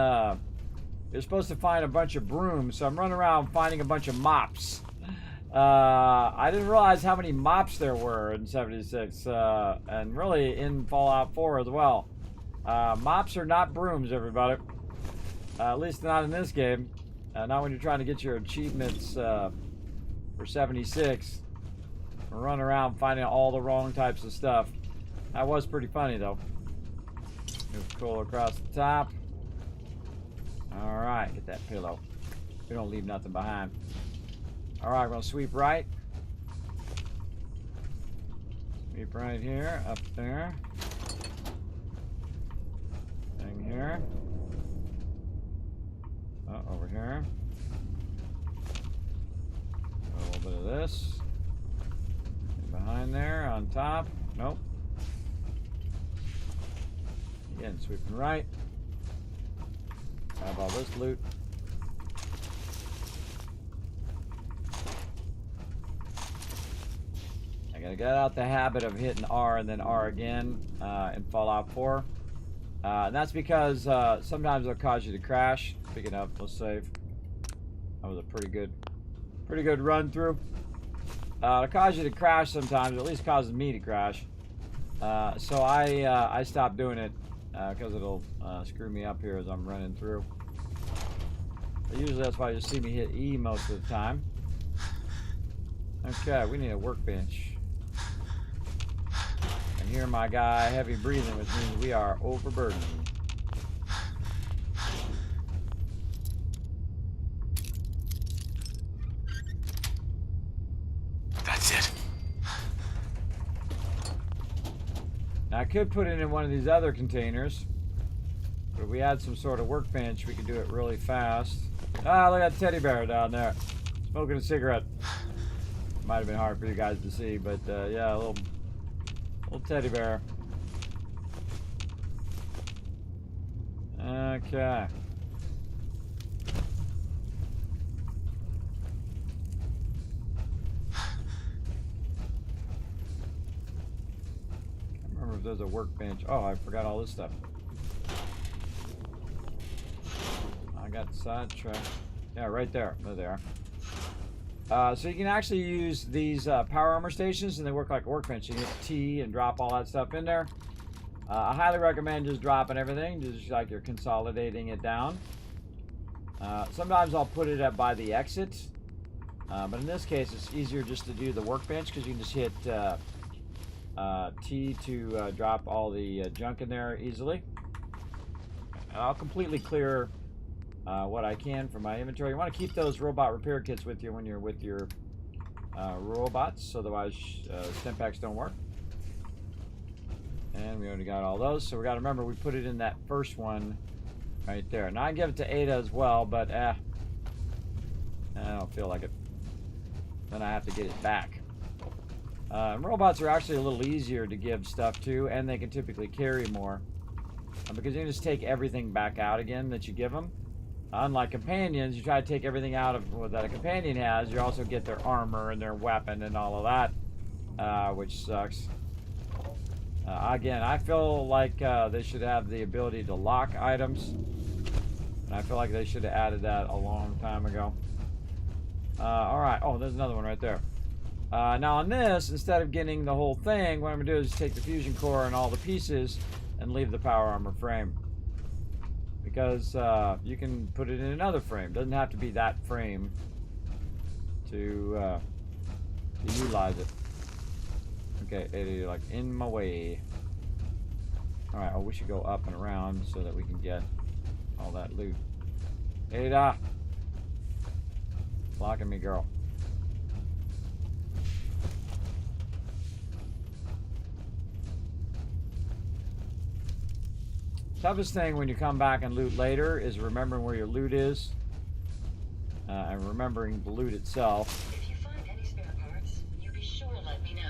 [SPEAKER 1] you're supposed to find a bunch of brooms, so I'm running around finding a bunch of mops. I didn't realize how many mops there were in 76, and really in Fallout 4 as well. Mops are not brooms, everybody. At least not in this game. Not when you're trying to get your achievements for 76. Run around finding all the wrong types of stuff. That was pretty funny, though. Move coal across the top. Alright, get that pillow. We don't leave nothing behind. Alright, we're going to sweep right. Sweep right here, up there. Thing here. Oh, over here. A little bit of this. Behind there, on top. Nope. Again, sweeping right. Grab all this loot. I gotta get out the habit of hitting R and then R again in Fallout 4. And that's because sometimes it'll cause you to crash. Picking up, let's save. That was a pretty good run through. It'll cause you to crash sometimes, or at least causes me to crash. So I stopped doing it because it'll screw me up here as I'm running through. But usually that's why you see me hit E most of the time. Okay, we need a workbench. And here my guy heavy breathing, which means we are overburdened.
[SPEAKER 4] That's it.
[SPEAKER 1] Now I could put it in one of these other containers, but if we had some sort of workbench, we could do it really fast. Ah, look at that teddy bear down there, smoking a cigarette. Might have been hard for you guys to see, but yeah, a little teddy bear. Okay. I can't remember if there's a workbench. Oh, I forgot all this stuff. I got sidetracked. Yeah, right there. There they are. So you can actually use these power armor stations, and they work like a workbench. You can hit T and drop all that stuff in there. I highly recommend just dropping everything, just like you're consolidating it down. Sometimes I'll put it up by the exit, but in this case it's easier just to do the workbench because you can just hit T to drop all the junk in there easily. And I'll completely clear what I can from my inventory. You want to keep those robot repair kits with you when you're with your robots, otherwise stim packs don't work. And we already got all those, so we got to remember we put it in that first one right there. Now I give it to Ada as well, but I don't feel like it. Then I have to get it back. Robots are actually a little easier to give stuff to, and they can typically carry more. Because you can just take everything back out again that you give them. Unlike companions, you try to take everything out of what that a companion has, you also get their armor and their weapon and all of that, which sucks. Again, I feel like they should have the ability to lock items. And I feel like they should have added that a long time ago. Alright, oh, there's another one right there. Now on this, instead of getting the whole thing, what I'm going to do is take the fusion core and all the pieces and leave the power armor frame. Because you can put it in another frame. Doesn't have to be that frame to utilize it. Okay, Ada, you're like in my way. Alright, oh, we should go up and around so that we can get all that loot. Ada! Blocking me, girl. Toughest thing when you come back and loot later is remembering where your loot is. And remembering the loot itself.
[SPEAKER 3] If you find any spare parts, you be sure to let me know.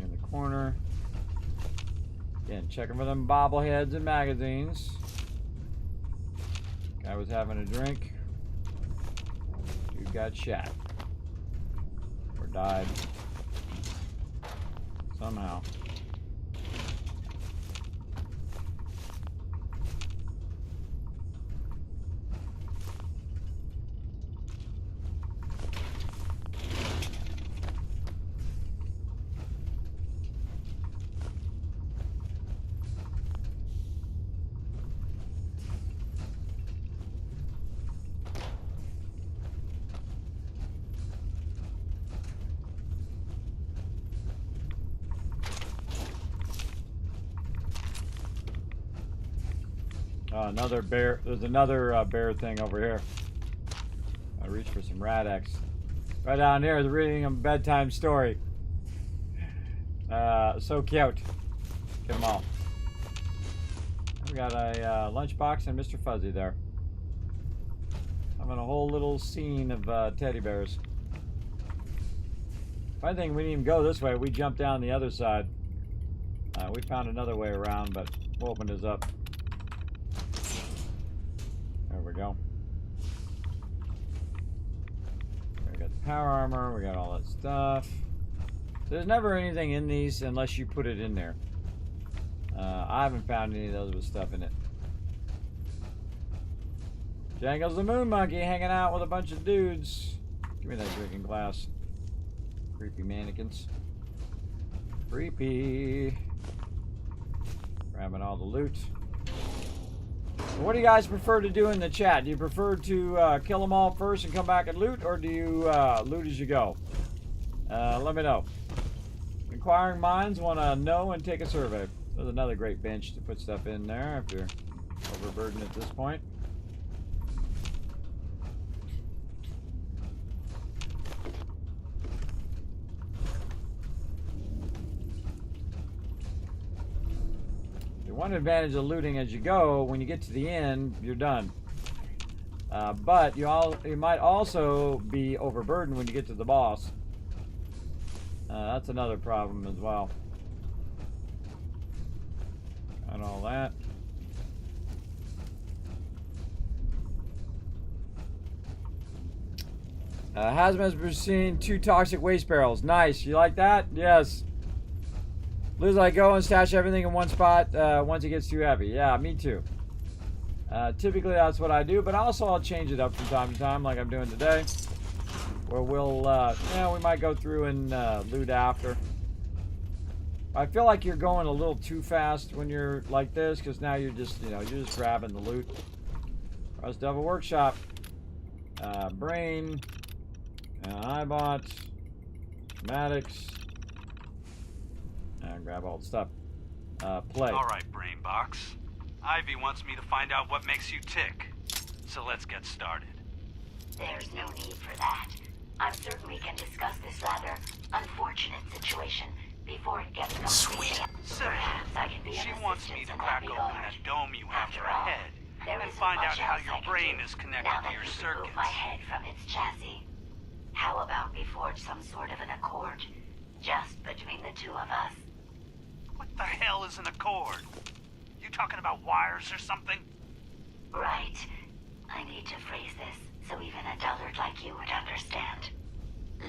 [SPEAKER 1] In the corner. Again, checking for them bobbleheads and magazines. Guy was having a drink. Dude got shot. Or died. Somehow. Another bear. There's another bear thing over here. I reach for some Rad-X. Right down here, they're reading a bedtime story. So cute. Get them all. We got a lunchbox and Mr. Fuzzy there. Having a whole little scene of teddy bears. I think we didn't even go this way. We jumped down the other side. We found another way around, but we'll open this up. There we go. We got the power armor, we got all that stuff. There's never anything in these unless you put it in there. I haven't found any of those with stuff in it. Jangles the Moon Monkey hanging out with a bunch of dudes. Give me that drinking glass. Creepy mannequins. Creepy. Grabbing all the loot. What do you guys prefer to do in the chat? Do you prefer to kill them all first and come back and loot, or do you loot as you go? Let me know. Inquiring minds want to know and take a survey. There's another great bench to put stuff in there if you're overburdened at this point. One advantage of looting as you go, when you get to the end, you're done. But you might also be overburdened when you get to the boss. That's another problem as well. Got all that. Hazmat's seen 2 toxic waste barrels. Nice. You like that? Yes. Lose I go and stash everything in one spot once it gets too heavy. Yeah, me too. Typically that's what I do, but also I'll change it up from time to time like I'm doing today. Where we'll, we might go through and loot after. I feel like you're going a little too fast when you're like this, because now you're just, you're just grabbing the loot. Rust Devil Workshop. Brain. iBot. Schematics. And grab all the stuff. Play.
[SPEAKER 6] All right, Brainbox. Ivy wants me to find out what makes you tick. So let's get started.
[SPEAKER 7] There's no need for that. I'm certain we can discuss this rather unfortunate situation before it gets completely.
[SPEAKER 4] Sweet.
[SPEAKER 7] Perhaps I can be
[SPEAKER 6] She
[SPEAKER 7] of
[SPEAKER 6] wants me
[SPEAKER 7] assistance
[SPEAKER 6] to
[SPEAKER 7] in
[SPEAKER 6] crack
[SPEAKER 7] that
[SPEAKER 6] open
[SPEAKER 7] regard.
[SPEAKER 6] that dome you have
[SPEAKER 7] After
[SPEAKER 6] for a
[SPEAKER 7] all,
[SPEAKER 6] head
[SPEAKER 7] there
[SPEAKER 6] and
[SPEAKER 7] isn't
[SPEAKER 6] find
[SPEAKER 7] much
[SPEAKER 6] out how
[SPEAKER 7] else
[SPEAKER 6] your
[SPEAKER 7] I can
[SPEAKER 6] brain
[SPEAKER 7] do
[SPEAKER 6] is connected
[SPEAKER 7] now
[SPEAKER 6] to
[SPEAKER 7] that
[SPEAKER 6] your
[SPEAKER 7] you've
[SPEAKER 6] circuits.
[SPEAKER 7] removed my head from its chassis. How about we forge some sort of an accord, just between the two of us?
[SPEAKER 6] What the hell is an accord? You talking about wires or something?
[SPEAKER 7] Right. I need to phrase this so even a dullard like you would understand.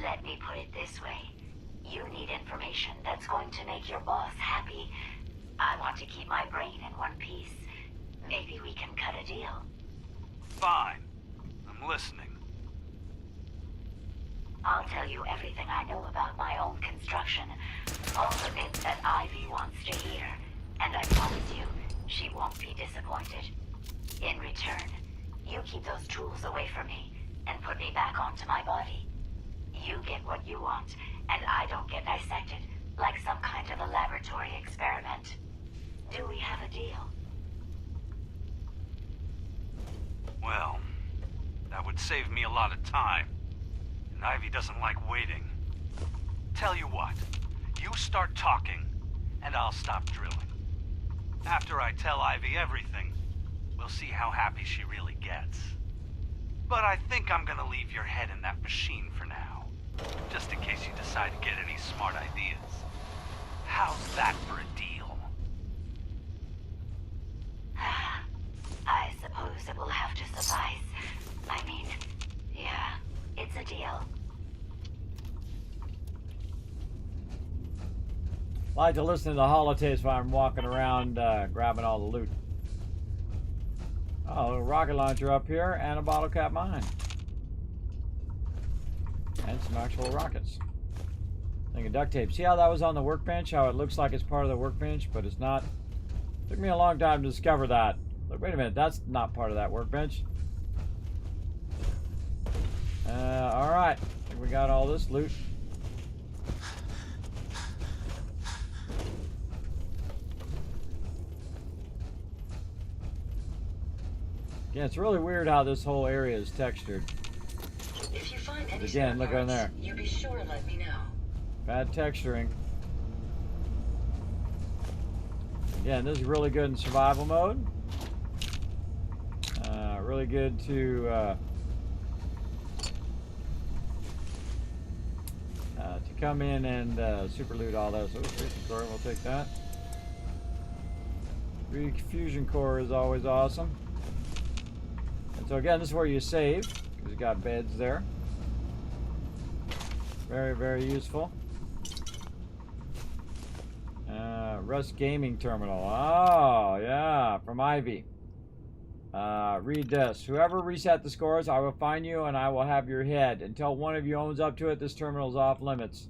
[SPEAKER 7] Let me put it this way. You need information that's going to make your boss happy. I want to keep my brain in one piece. Maybe we can cut a deal.
[SPEAKER 6] Fine. I'm listening.
[SPEAKER 7] I'll tell you everything I know about my own construction. All the bits that Ivy wants to hear. And I promise you, she won't be disappointed. In return, you keep those tools away from me and put me back onto my body. You get what you want, and I don't get dissected like some kind of a laboratory experiment. Do we have a deal?
[SPEAKER 6] Well, that would save me a lot of time. And Ivy doesn't like waiting. Tell you what, you start talking, and I'll stop drilling. After I tell Ivy everything, we'll see how happy she really gets. But I think I'm gonna leave your head in that machine for now, just in case you decide to get any smart ideas. How's that for a deal?
[SPEAKER 7] I suppose it will have to suffice. I mean, yeah, it's a deal.
[SPEAKER 1] I like to listen to the holotapes while I'm walking around grabbing all the loot. Oh, a rocket launcher up here and a bottle cap mine. And some actual rockets. Thing of duct tape. See how that was on the workbench? How it looks like it's part of the workbench, but it's not? Took me a long time to discover that. Like, wait a minute, that's not part of that workbench. Alright. I think we got all this loot. Yeah, it's really weird how this whole area is textured.
[SPEAKER 3] If you find any
[SPEAKER 1] Again,
[SPEAKER 3] spare
[SPEAKER 1] look on
[SPEAKER 3] parts,
[SPEAKER 1] there.
[SPEAKER 3] you be sure and let me know.
[SPEAKER 1] Bad texturing. Again, this is really good in survival mode. Really good to come in and super loot all those. Oh, fusion core, we'll take that. Fusion core is always awesome. And so again, this is where you save, because you got beds there. Very, very useful. Rust Gaming Terminal. Oh, yeah, from Ivy. Read this. Whoever reset the scores, I will find you and I will have your head. Until one of you owns up to it, this terminal is off limits.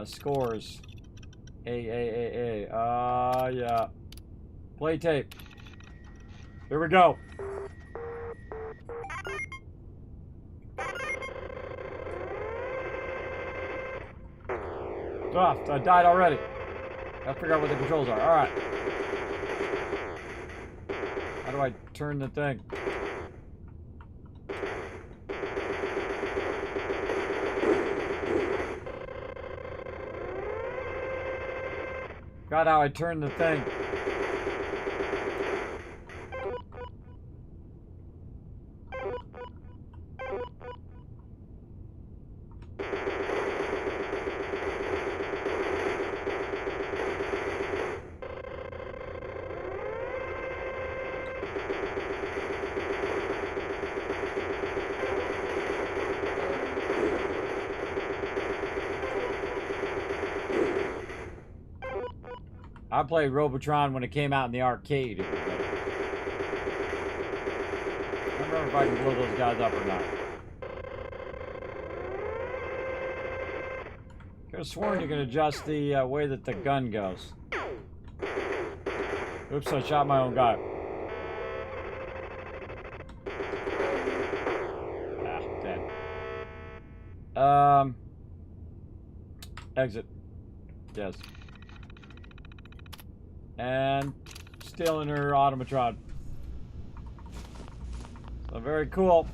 [SPEAKER 1] Scores. A. Yeah. Play tape. Here we go. Ah, I died already. Gotta figure out what the controls are. Alright. How do I turn the thing? Got how I turn the thing. I played Robotron when it came out in the arcade. I don't remember if I can blow those guys up or not. Could have sworn you can adjust the way that the gun goes. Oops, I shot my own guy. Ah, dead. Exit. Yes. And stealing her automatron. So very cool.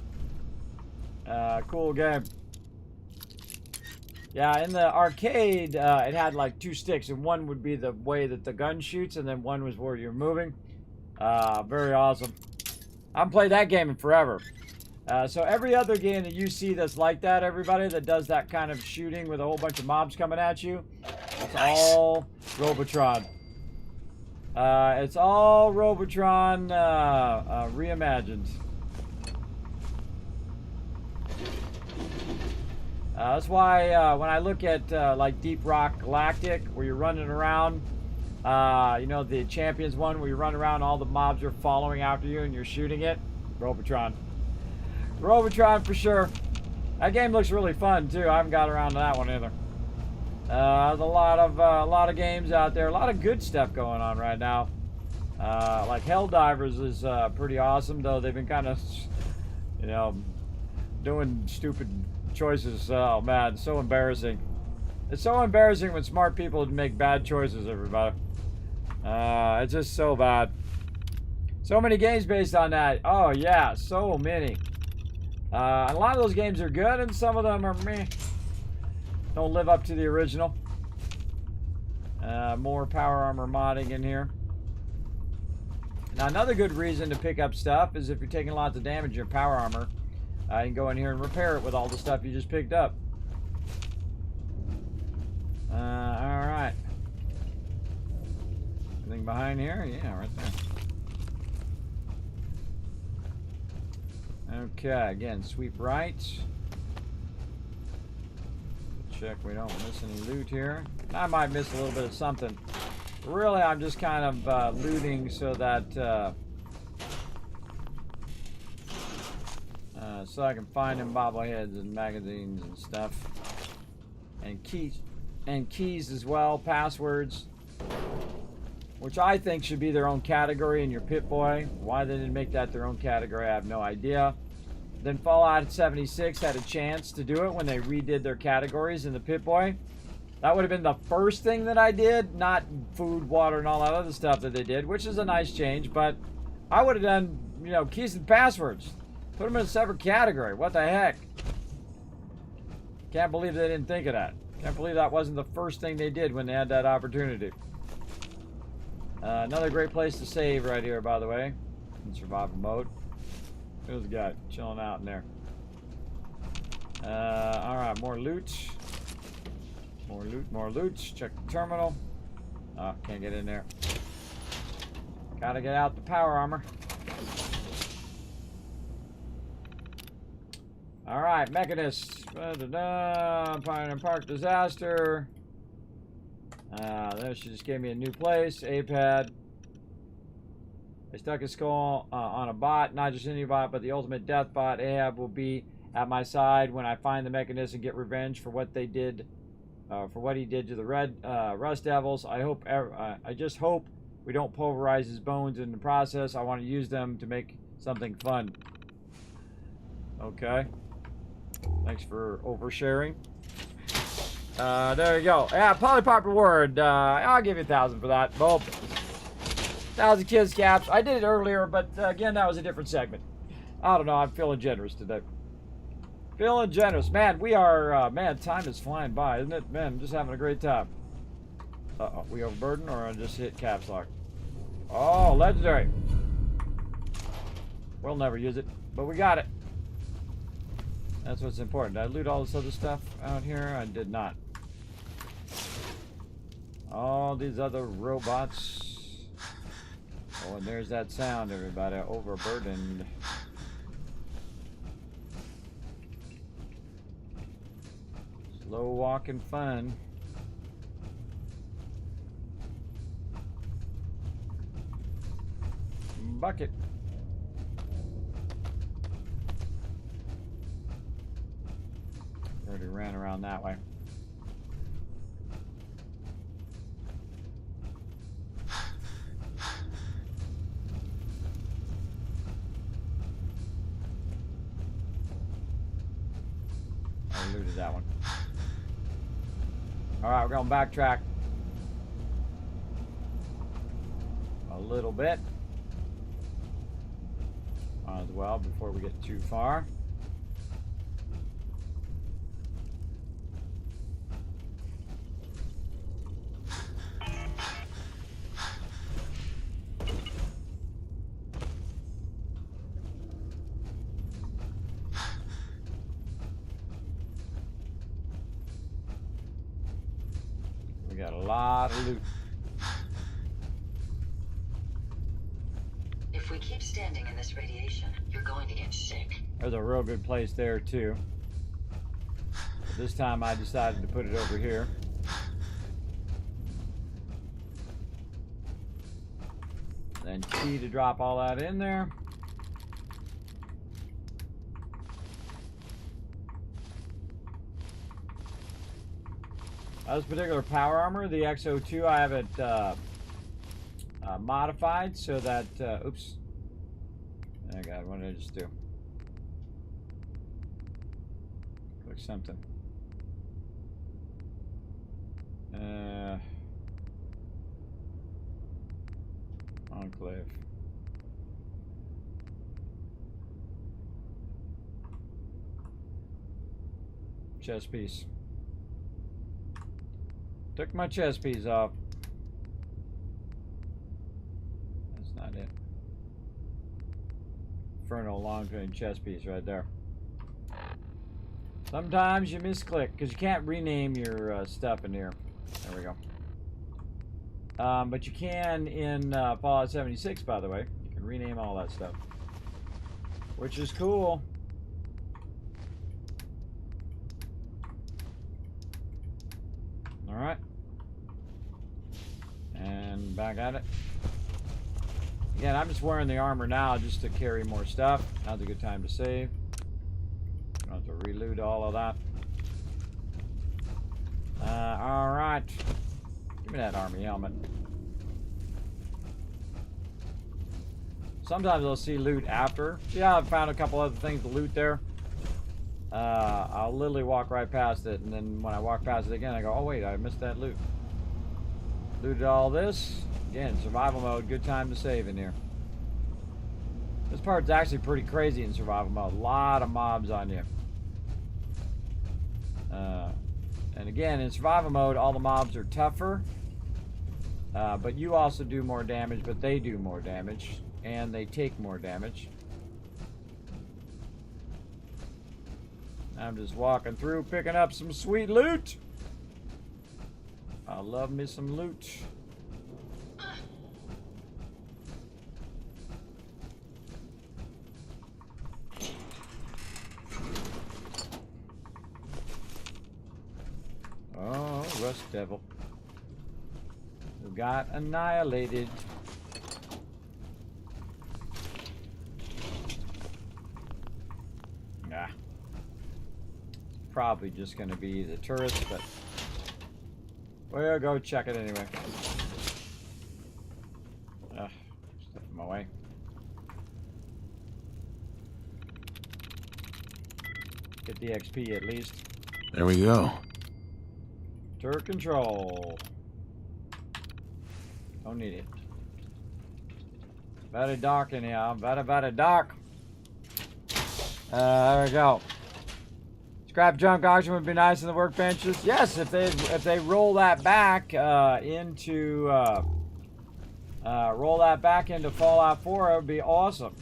[SPEAKER 1] Cool game. Yeah, in the arcade, it had like 2 sticks, and one would be the way that the gun shoots, and then one was where you're moving. Very awesome. I haven't played that game in forever. So every other game that you see that's like that, everybody, that does that kind of shooting with a whole bunch of mobs coming at you, it's all Robotron. It's all Robotron reimagined. That's why when I look at like Deep Rock Galactic, where you're running around, you know, the Champions one, where you run around, all the mobs are following after you and you're shooting it, Robotron. Robotron for sure. That game looks really fun too. I haven't got around to that one either. There's a lot of games out there, a lot of good stuff going on right now. Like Helldivers is pretty awesome, though they've been kind of, you know, doing stupid choices. Oh man, it's so embarrassing. It's so embarrassing when smart people make bad choices, everybody. It's just so bad. So many games based on that. Oh yeah, so many. A lot of those games are good, and some of them are meh. Don't live up to the original. More power armor modding in here. Now, another good reason to pick up stuff is if you're taking lots of damage in your power armor, you can go in here and repair it with all the stuff you just picked up. Alright. Anything behind here? Yeah, right there. Okay, again, sweep right. Check we don't miss any loot here. I might miss a little bit of something. Really, I'm just kind of looting so that so I can find them bobbleheads and magazines and stuff, and keys as well, passwords, which I think should be their own category in your Pip-Boy. Why they didn't make that their own category, I have no idea. Then Fallout 76 had a chance to do it when they redid their categories in the Pip-Boy. That would have been the first thing that I did, not food, water, and all that other stuff that they did, which is a nice change, but I would have done, you know, keys and passwords. Put them in a separate category. What the heck? Can't believe they didn't think of that. Can't believe that wasn't the first thing they did when they had that opportunity. Another great place to save right here, by the way, in survival mode. There's a guy chilling out in there. Alright, more loot. More loot, more loot. Check the terminal. Oh, can't get in there. Gotta get out the power armor. Alright, Mechanist. Pioneer Park disaster. There, she just gave me a new place. A-pad. I stuck his skull on a bot. Not just any bot, but the ultimate death bot. Ahab will be at my side when I find the Mechanist and get revenge for what they did. For what he did to the Rust Devils. I just hope we don't pulverize his bones in the process. I want to use them to make something fun. Okay. Thanks for oversharing. There you go. Yeah, Polypop reward. I'll give you 1,000 for that. Well, 1,000 kids caps. I did it earlier, but again, that was a different segment. I don't know. I'm feeling generous today. Feeling generous. Man, we are, man, time is flying by, isn't it? Man, I'm just having a great time. Uh-oh, we overburdened or I just hit caps lock? Oh, legendary. We'll never use it, but we got it. That's what's important. Did I loot all this other stuff out here? I did not. All these other robots. Oh, and there's that sound, everybody. Overburdened. Slow walking fun. Bucket. Already ran around that way. I looted that one. Alright, we're going to backtrack. a little bit. Might as well before we get too far. We got a lot of loot.
[SPEAKER 3] If we keep standing in this radiation, you're going to get sick.
[SPEAKER 1] There's a real good place there too. But this time I decided to put it over here. Then key to drop all that in there. This particular power armor, the XO2, I have it modified so that, oops. Oh God, what did I just do? Click something. Enclave. Chest piece. Took my chest piece off. That's not it. Infernal long-range chest piece right there. Sometimes you misclick because you can't rename your stuff in here. There we go. But you can in Fallout 76, by the way. You can rename all that stuff, which is cool. All right. And back at it. Again, I'm just wearing the armor now just to carry more stuff. Now's a good time to save. Don't have to reload all of that. All right. Give me that army helmet. Sometimes I'll see loot after. Yeah, I've found a couple other things to loot there. I'll literally walk right past it, and then when I walk past it again, I go, oh wait, I missed that loot. Looted all this. Again, survival mode, good time to save in here. This part's actually pretty crazy in survival mode. A lot of mobs on you. And again, in survival mode, all the mobs are tougher. But you also do more damage, but they do more damage. And they take more damage. I'm just walking through, picking up some sweet loot. I love me some loot. Oh, Rust Devil. Who got annihilated. Nah. Probably just going to be the turrets, but we'll go check it anyway. Stuff in my way. Get the XP at least.
[SPEAKER 4] There we go.
[SPEAKER 1] Turret control. Don't need it. Very dark in here. Very dark. There we go. Scrap junk auction would be nice in the workbenches. Yes, if they roll that back into Fallout 4, it would be awesome.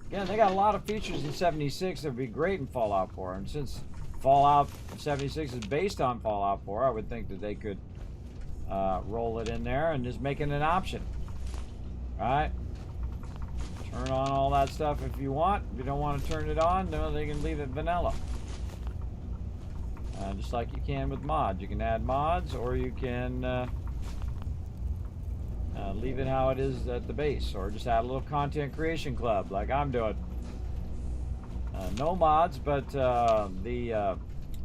[SPEAKER 1] Again, they got a lot of features in 76 that would be great in Fallout 4, and since Fallout 76 is based on Fallout 4, I would think that they could roll it in there and just make it an option. Alright? Turn on all that stuff if you want. If you don't want to turn it on, no, they can leave it vanilla. Just like you can with mods. You can add mods, or you can leave it how it is at the base, or just add a little content creation club like I'm doing. No mods, but the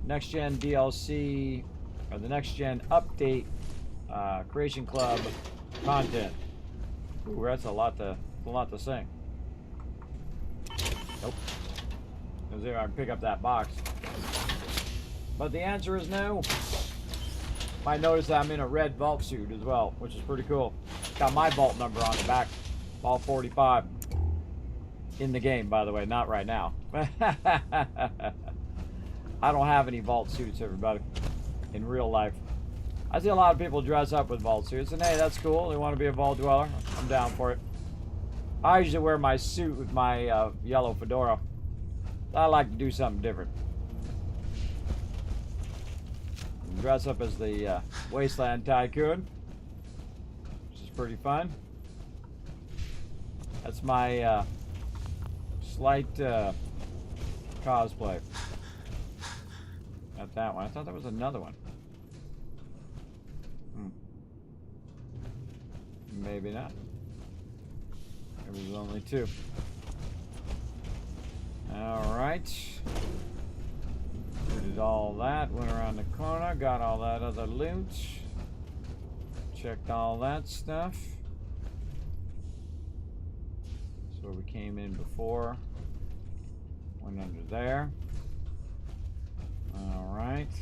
[SPEAKER 1] next gen DLC or the next gen update creation club content. Ooh, that's a lot to sing. Nope. Because there I can pick up that box. But the answer is no. Might notice that I'm in a red vault suit as well, which is pretty cool. got my vault number on the back. Vault 45. In the game, by the way, not right now. I don't have any vault suits, everybody, in real life. I see a lot of people dress up with vault suits, and hey, that's cool. They want to be a vault dweller. I'm down for it. I usually wear my suit with my yellow fedora. I like to do something different. Dress up as the Wasteland Tycoon, which is pretty fun. That's my slight cosplay. Not that one. I thought there was another one. Maybe not. There was only two. Alright. Did all that. Went around the corner. Got all that other loot. Checked all that stuff. That's where we came in before. Went under there. Alright.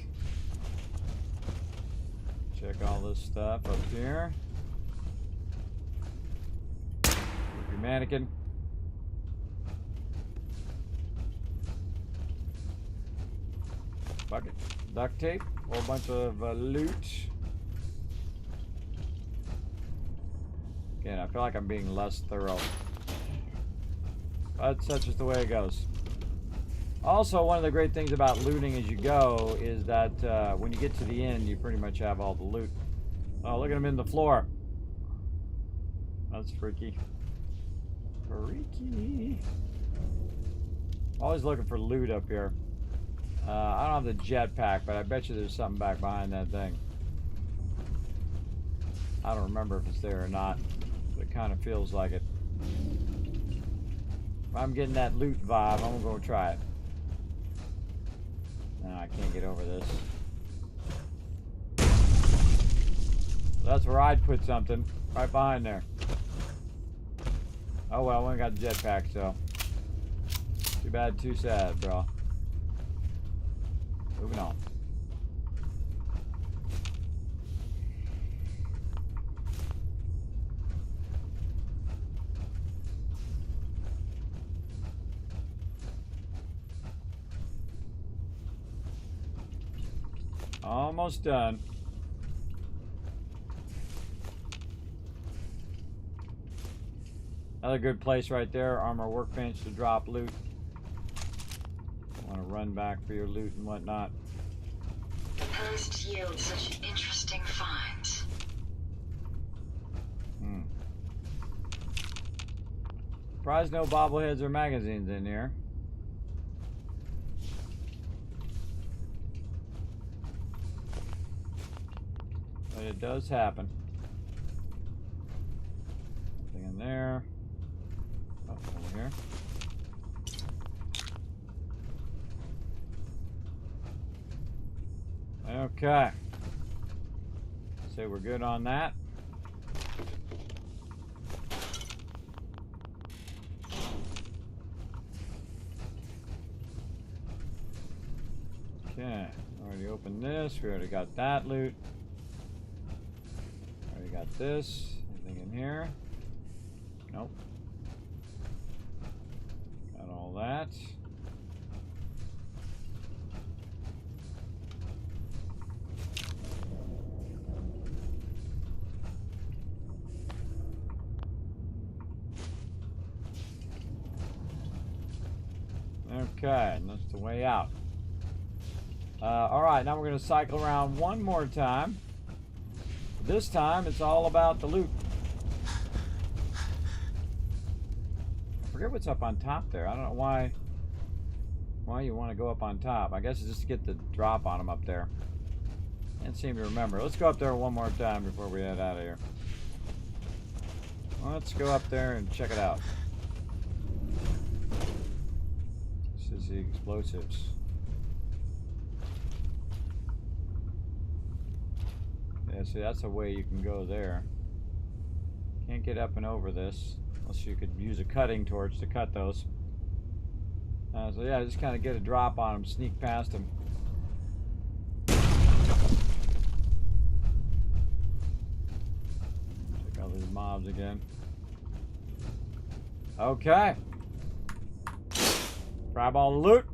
[SPEAKER 1] Check all this stuff up here. Your mannequin. Bucket. Duct tape. Whole bunch of loot. Again, I feel like I'm being less thorough. But such is the way it goes. Also, one of the great things about looting as you go is that when you get to the end, you pretty much have all the loot. Oh, look at him in the floor. That's freaky. Freaky. Always looking for loot up here. I don't have the jetpack, but I bet you there's something back behind that thing. I don't remember if it's there or not, but it kind of feels like it. If I'm getting that loot vibe, I'm gonna go try it. No, I can't get over this. That's where I'd put something, right behind there. Oh well, we only got the jetpack, so too bad, too sad, bro. Moving on. Almost done. Another good place right there, armor workbench to drop loot. Want to run back for your loot and whatnot.
[SPEAKER 3] The past yield such interesting finds.
[SPEAKER 1] Surprised no bobbleheads or magazines in here. But it does happen. Nothing in there. Oh, over here. Okay. So we're good on that. Okay. Already opened this. We already got that loot. Already got this. Anything in here? Nope. Got all that. Okay, and that's the way out. Alright, now we're going to cycle around one more time. This time, it's all about the loot. I forget what's up on top there. I don't know why you want to go up on top. I guess it's just to get the drop on them up there. Can't seem to remember. Let's go up there one more time before we head out of here. Let's go up there and check it out. This is the explosives. Yeah, see, that's a way you can go there. Can't get up and over this unless you could use a cutting torch to cut those. So yeah, just kind of get a drop on them, sneak past them. Check out these mobs again. Okay. Grab all the loot.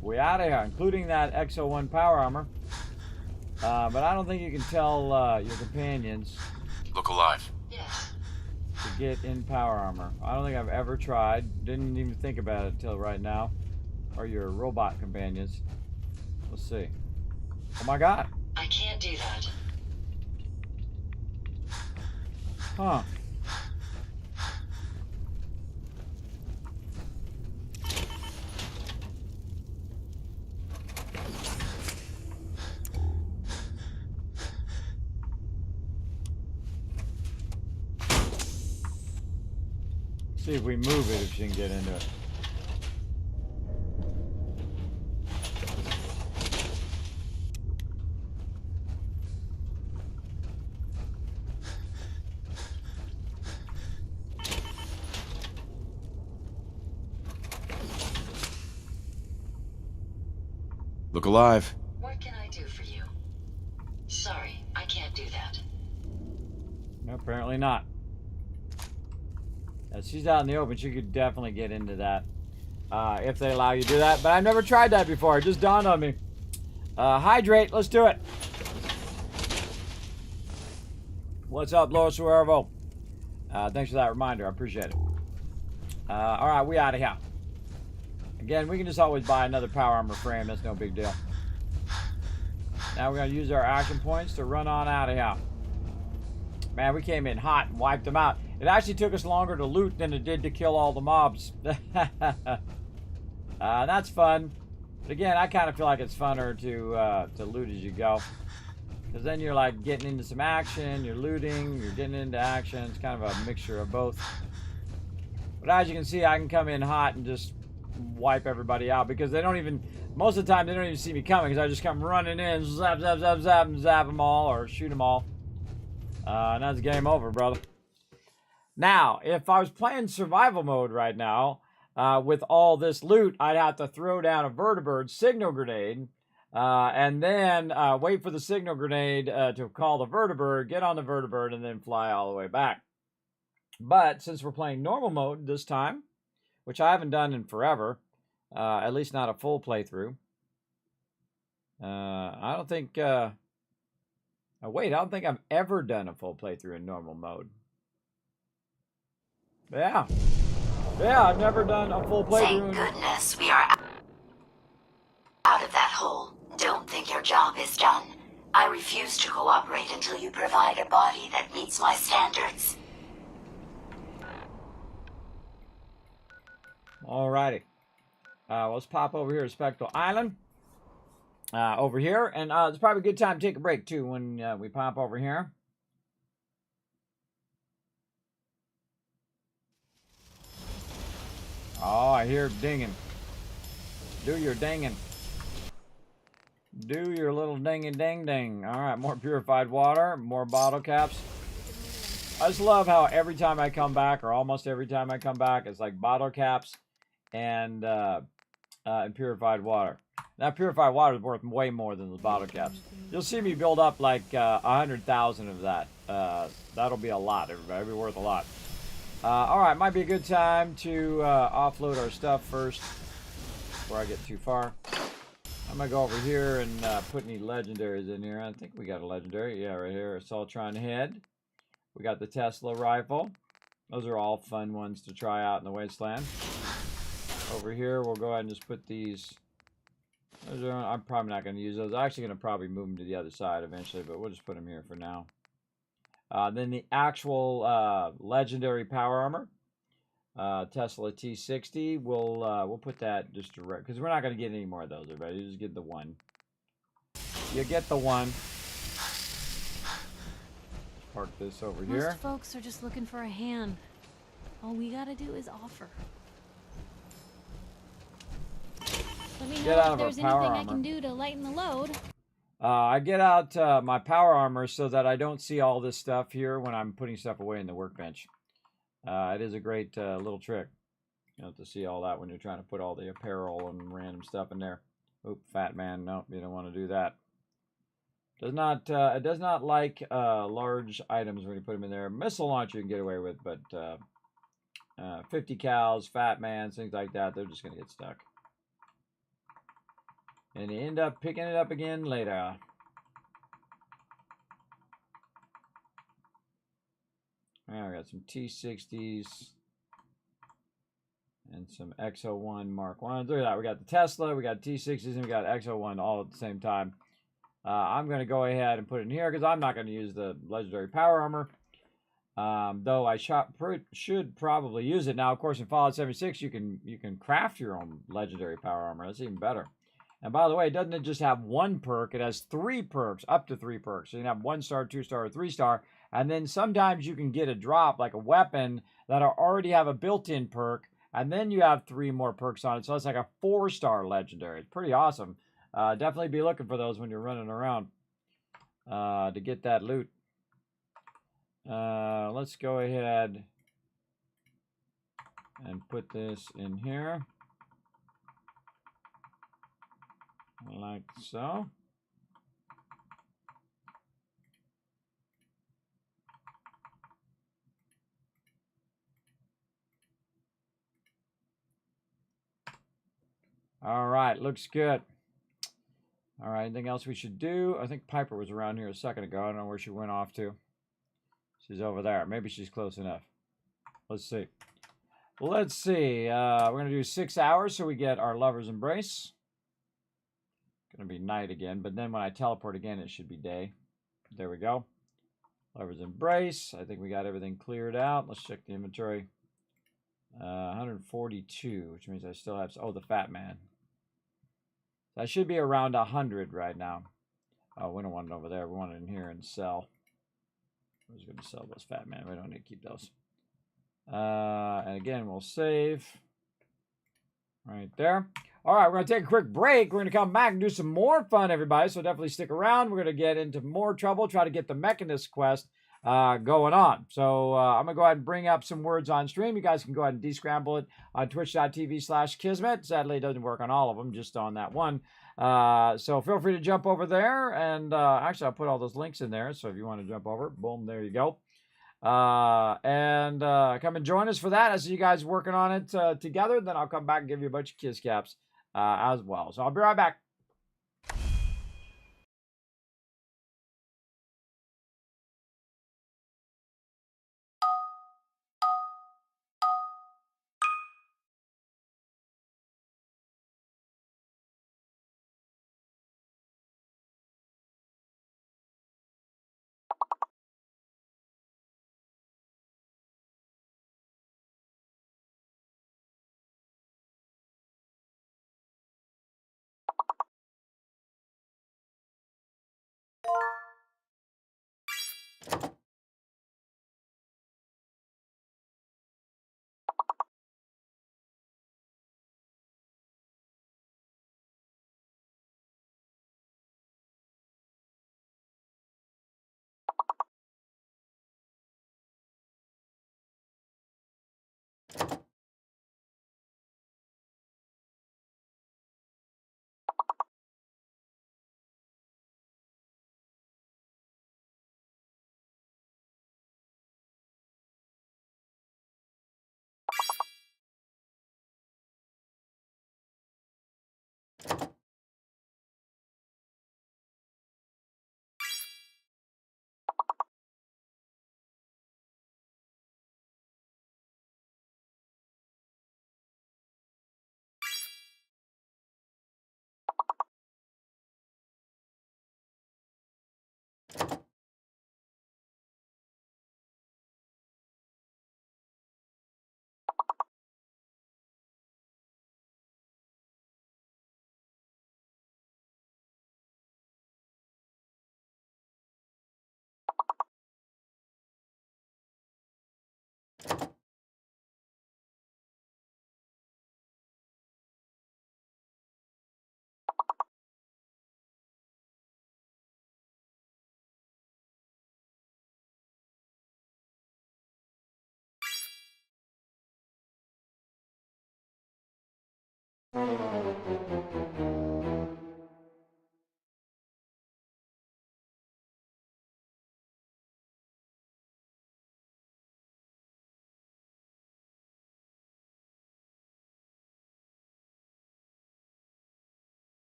[SPEAKER 1] We out of here, including that XO1 power armor. But I don't think you can tell your companions
[SPEAKER 4] Look alive.
[SPEAKER 3] Yes.
[SPEAKER 1] to get in power armor. I don't think I've ever tried. Didn't even think about it until right now. Or your robot companions. Let's see. Oh my god.
[SPEAKER 3] I can't do that.
[SPEAKER 1] Huh. See if we move it, if she can get into it.
[SPEAKER 4] Look alive.
[SPEAKER 3] What can I do for you? Sorry, I can't do that.
[SPEAKER 1] No, apparently not. She's out in the open. She could definitely get into that if they allow you to do that. But I've never tried that before. It just dawned on me. Hydrate. Let's do it. What's up, Lois Suervo? Thanks for that reminder. I appreciate it. All right, we out of here. Again, we can just always buy another power armor frame. That's no big deal. Now we're going to use our action points to run on out of here. Man, we came in hot and wiped them out. It actually took us longer to loot than it did to kill all the mobs. That's fun. But again, I kind of feel like it's funner to loot as you go. Because then you're like getting into some action, you're looting, you're getting into action. It's kind of a mixture of both. But as you can see, I can come in hot and just wipe everybody out. Because they don't even, most of the time, they don't even see me coming. Because I just come running in, zap, zap, zap, zap, and zap them all or shoot them all. And that's game over, brother. Now, if I was playing survival mode right now, with all this loot, I'd have to throw down a vertibird signal grenade, and then wait for the signal grenade to call the vertibird, get on the vertibird, and then fly all the way back. But since we're playing normal mode this time, which I haven't done in forever, at least not a full playthrough, I don't think... wait, I don't think I've ever done a full playthrough in normal mode. Yeah, I've never done a full playthrough.
[SPEAKER 7] Thank goodness we are out of that hole. Don't think your job is done. I refuse to cooperate until you provide a body that meets my standards.
[SPEAKER 1] Alrighty. Let's pop over here to Spectral Island. Over here. And it's probably a good time to take a break, too, when we pop over here. Oh, I hear dinging. Do your dinging. Do your little dinging ding ding. Alright, more purified water, more bottle caps. I just love how every time I come back, or almost every time I come back, it's like bottle caps and purified water. Now, purified water is worth way more than the bottle caps. You'll see me build up like 100,000 of that. That'll be a lot, everybody. It'll be worth a lot. Alright, might be a good time to offload our stuff first before I get too far. I'm going to go over here and put any legendaries in here. I think we got a legendary. Yeah, right here. Assaultron head. We got the Tesla rifle. Those are all fun ones to try out in the wasteland. Over here, we'll go ahead and just put these. I'm probably not going to use those. I'm actually going to probably move them to the other side eventually, but we'll just put them here for now. Then the actual legendary power armor, Tesla T60. We'll put that just direct because we're not going to get any more of those. Everybody, you just get the one. You get the one. Park this over here.
[SPEAKER 2] Most folks are just looking for a hand. All we gotta do is offer. Let me know
[SPEAKER 1] Get out
[SPEAKER 2] if
[SPEAKER 1] of our
[SPEAKER 2] there's
[SPEAKER 1] power
[SPEAKER 2] anything I
[SPEAKER 1] armor.
[SPEAKER 2] can do to lighten the load.
[SPEAKER 1] I get out my power armor so that I don't see all this stuff here when I'm putting stuff away in the workbench. It is a great little trick. You don't have to see all that when you're trying to put all the apparel and random stuff in there. Oop, fat man. Nope, you don't want to do that. It does not like large items when you put them in there. Missile launcher you can get away with, but 50 cows, fat man, things like that, they're just going to get stuck. And you end up picking it up again later. Alright, we got some T60s and some X01 Mark 1s. Look at that. We got the Tesla, we got T60s, and we got X01 all at the same time. I'm going to go ahead and put it in here because I'm not going to use the legendary power armor. Though I should probably use it. Now, of course, in Fallout 76, you can craft your own legendary power armor. That's even better. And by the way, doesn't it just have one perk? It has 3 perks, up to 3 perks. So you can have 1-star, 2-star, or 3-star. And then sometimes you can get a drop, like a weapon, that already have a built-in perk. And then you have 3 more perks on it. So it's like a 4-star legendary. It's pretty awesome. Definitely be looking for those when you're running around to get that loot. Let's go ahead and put this in here. Like so. All right, looks good. All right, anything else we should do? I think Piper was around here a second ago. I don't know where she went off to. She's over there. Maybe she's close enough. Let's see. Let's see. We're going to do 6 hours so we get our lover's embrace. Going to be night again, but then when I teleport again, it should be day. There we go. Lover's embrace. I think we got everything cleared out. Let's check the inventory. 142, which means I still have... Oh, the fat man. I should be around 100 right now. Oh, we don't want it over there. We want it in here and sell. I was going to sell those fat man. We don't need to keep those. And again, we'll save. Right there. All right, we're going to take a quick break. We're going to come back and do some more fun, everybody. So definitely stick around. We're going to get into more trouble, try to get the Mechanist quest going on. So I'm going to go ahead and bring up some words on stream. You guys can go ahead and descramble it on twitch.tv/Kismet. Sadly, it doesn't work on all of them, just on that one. So feel free to jump over there. And actually, I'll put all those links in there. So if you want to jump over, boom, there you go. Come and join us for that. I see you guys working on it together. Then I'll come back and give you a bunch of kiss caps as well. So I'll be right back.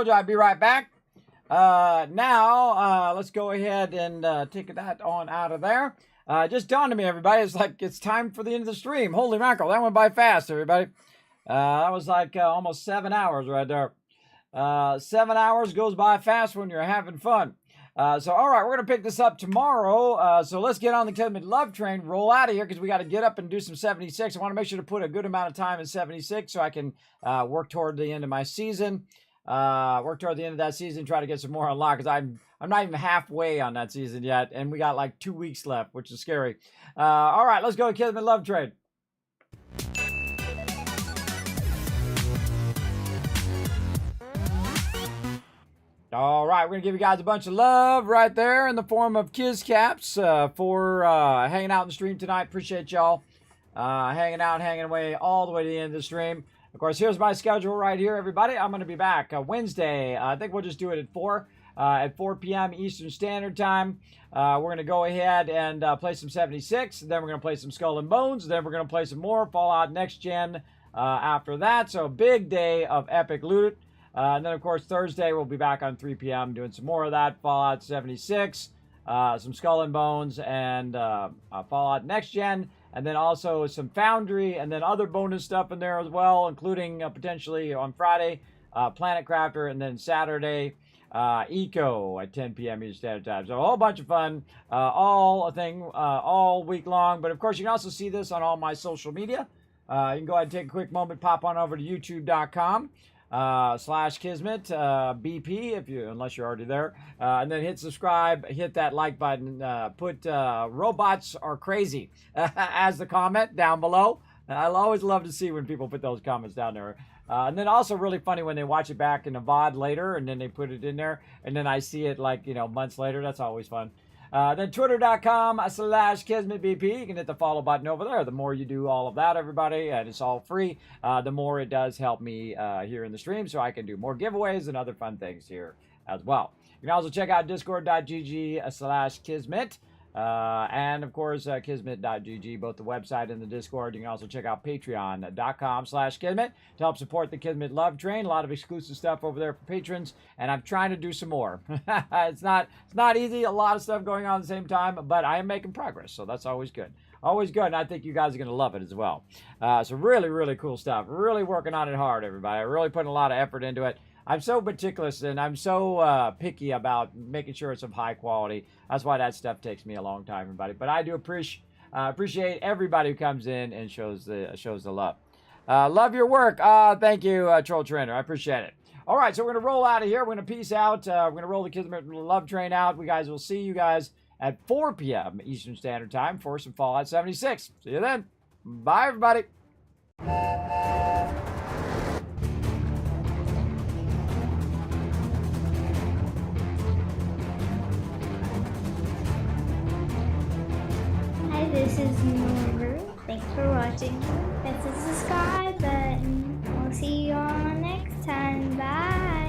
[SPEAKER 1] I'll be right back. Now, let's go ahead and take that on out of there. Just dawned on me, everybody. It's like it's time for the end of the stream. Holy mackerel, that went by fast, everybody. That was like almost 7 hours right there. 7 hours goes by fast when you're having fun. So, all right, we're going to pick this up tomorrow. So let's get on the Kismet Love Train, roll out of here because we got to get up and do some 76. I want to make sure to put a good amount of time in 76 so I can work toward the end of my season. Work toward the end of that season, try to get some more unlocked because I'm not even halfway on that season yet, and we got like 2 weeks left, which is scary. All right, let's go to Kismet Love Train. All right, we're going to give you guys a bunch of love right there in the form of Kiz Caps for hanging out in the stream tonight. Appreciate y'all hanging out, hanging away all the way to the end of the stream. Of course, here's my schedule right here, everybody. I'm going to be back Wednesday. I think we'll just do it at 4 p.m. Eastern Standard Time. We're going to go ahead and play some 76. Then we're going to play some Skull and Bones. Then we're going to play some more Fallout Next Gen after that. So a big day of epic loot. And then, of course, Thursday we'll be back on 3 p.m. doing some more of that. Fallout 76, some Skull and Bones, and Fallout Next Gen. And then also some Foundry, and then other bonus stuff in there as well, including potentially on Friday, Planet Crafter, and then Saturday, Eco at 10 p.m. Eastern Standard Time. So a whole bunch of fun, all week long. But, of course, you can also see this on all my social media. You can go ahead and take a quick moment, pop on over to youtube.com. /Kismet BP unless you're already there, and then hit subscribe, hit that like button, put robots are crazy as the comment down below. I'll always love to see when people put those comments down there. And then also really funny when they watch it back in a VOD later and then they put it in there and then I see it like, months later. That's always fun. Then twitter.com/KismetBP. You can hit the follow button over there. The more you do all of that, everybody, and it's all free, the more it does help me here in the stream so I can do more giveaways and other fun things here as well. You can also check out discord.gg/Kismet. And of course, Kismet.gg, both the website and the Discord. You can also check out patreon.com/Kismet to help support the Kismet Love Train. A lot of exclusive stuff over there for patrons, and I'm trying to do some more. It's not easy, a lot of stuff going on at the same time, but I am making progress, so that's always good. Always good, and I think you guys are going to love it as well. So really, really cool stuff. Really working on it hard, everybody. Really putting a lot of effort into it. I'm so meticulous and I'm so picky about making sure it's of high quality. That's why that stuff takes me a long time, everybody. But I do appreciate everybody who comes in and shows the love. Love your work. Thank you, Troll Trainer. I appreciate it. All right, so we're going to roll out of here. We're going to peace out. We're going to roll the Kismet Love Train out. We guys will see you guys at 4 p.m. Eastern Standard Time for some Fallout 76. See you then. Bye, everybody.
[SPEAKER 8] Hi, this is Norbert. Thanks for watching. Hit the subscribe button. We'll see you all next time. Bye.